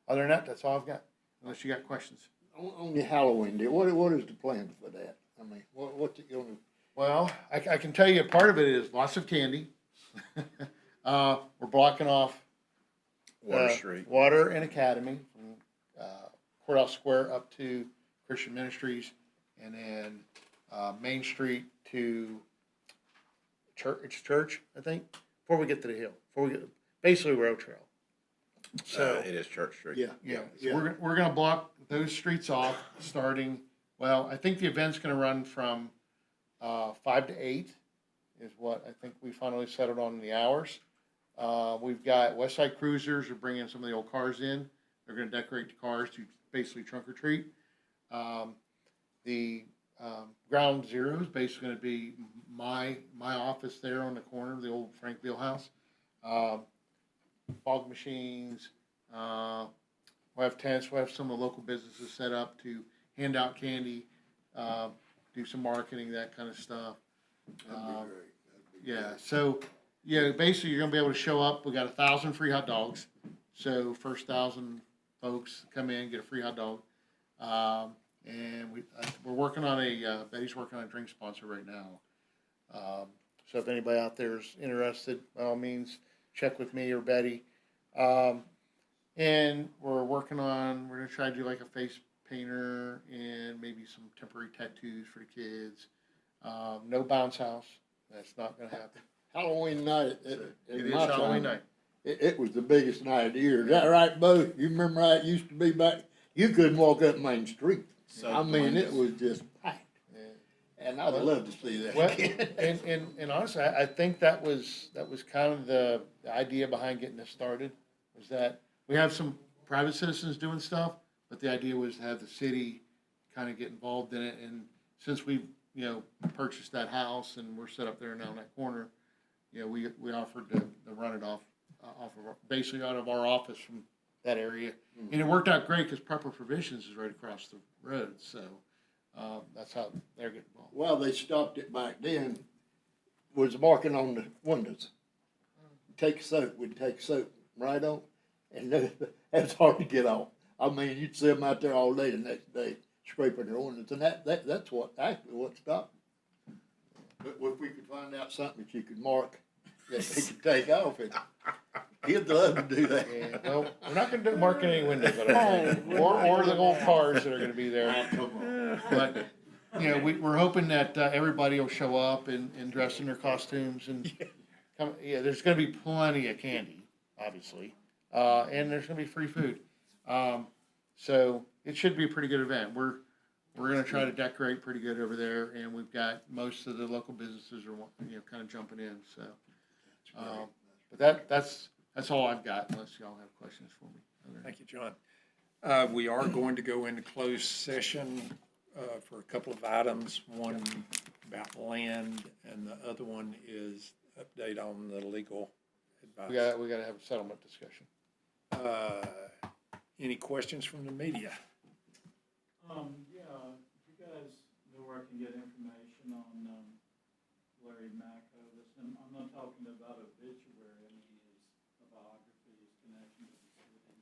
Other than that, that's all I've got, unless you got questions. On the Halloween deal, what is the plan for that? I mean, what's it gonna? Well, I can tell you part of it is lots of candy. We're blocking off Water Street. Water and Academy from Courthouse Square up to Christian Ministries, and then Main Street to Church, I think, before we get to the hill, basically rail trail. So, It is Church Street. Yeah. Yeah, so we're gonna block those streets off, starting, well, I think the event's gonna run from, 5 to 8, is what I think we finally settled on the hours. We've got West Side Cruisers are bringing some of the old cars in, they're gonna decorate the cars to basically trunk or treat. The Ground Zero is basically gonna be my office there on the corner of the old Frank Beal house. Fog machines, we'll have tents, we'll have some of the local businesses set up to hand out candy, do some marketing, that kind of stuff. Yeah, so, yeah, basically you're gonna be able to show up, we got 1,000 free hot dogs. So first 1,000 folks come in, get a free hot dog. And we're working on Betty's working on a drink sponsor right now. So if anybody out there is interested, by all means, check with me or Betty. And we're gonna try to do like a face painter and maybe some temporary tattoos for the kids. No bounce house, that's not gonna happen. Halloween night. It is Halloween night. It was the biggest night of the year. Is that right, Bo? You remember how it used to be back? You couldn't walk up Main Street. I mean, it was just packed. And I'd love to see that Well, again. and honestly, I think that was kind of the idea behind getting this started, was that we have some private citizens doing stuff, but the idea was to have the city kind of get involved in it. And since we, purchased that house and we're set up there now in that corner, we offered to run it basically out of our office from that area. And it worked out great because Proper Provisions is right across the road, so that's how they're getting involved. Well, they stopped it back then, was marking on the windows. Take soap, we'd take soap right on, and that's hard to get off. I mean, you'd see them out there all day the next day scraping their windows, and that's what stopped it. But if we could find out something that you could mark, that they could take off, and he'd love to do that. Yeah, well, we're not gonna mark any windows, I don't think, or the old cars that are gonna be there. Come on. But, we're hoping that everybody will show up and dress in their costumes and come, there's gonna be plenty of candy, obviously, and there's gonna be free food. So it should be a pretty good event. We're gonna try to decorate pretty good over there, and we've got most of the local businesses are, kind of jumping in, so. But that's all I've got, unless y'all have questions for me. Thank you, John. We are going to go into closed session for a couple of items, one about land, and the other one is update on the legal advice. We gotta have a settlement discussion. Any questions from the media? Yeah, you guys know where I can get information on, Larry Macko. I'm not talking about obituary, I mean his biography, his connection to the city.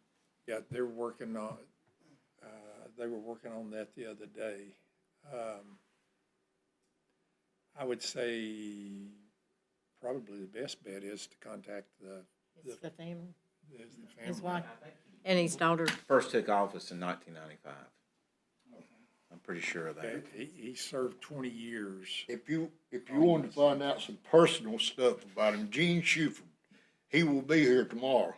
Yeah, they're working on, they were working on that the other day. I would say probably the best bet is to contact the family, family. his wife, and his daughter. First took office in 1995. I'm pretty sure of that. He served 20 years. If you wanted to find out some personal stuff about him, Gene Shuford, he will be here tomorrow.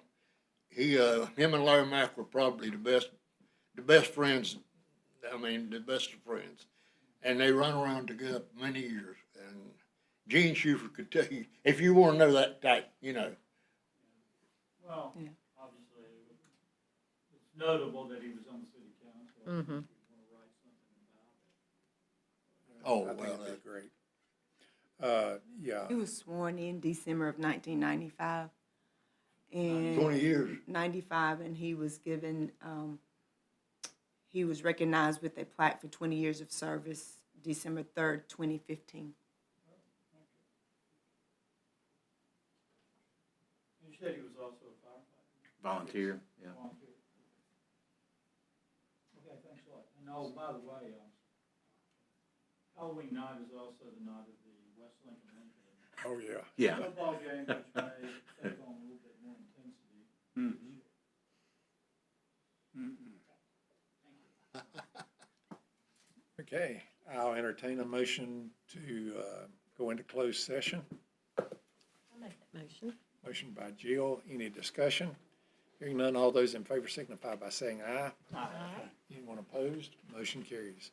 Him and Larry Mack were probably the best friends. I mean, the best of friends, and they run around together many years. And Gene Shuford could tell you if you want to know that type, Well, obviously, it's notable that he was on the city council. Mm-hmm. Oh, I think well, that'd be great. Yeah. He was sworn in December of 1995. And 20 years. 95, and he was given, he was recognized with a plaque for 20 years of service, December 3rd, 2015. You said he was also a firefighter? Volunteer, yeah. Volunteer. Okay, thanks a lot. And oh, by the way, Halloween night is also the night of the West Lincoln. Oh, yeah. Yeah. Football game, which may take on a little bit more intensity. Okay, I'll entertain a motion to go into closed session. I'll make that motion. Motion by Jill. Any discussion? Hearing none, all those in favor signify by saying aye. Aye. Anyone opposed? Motion carries.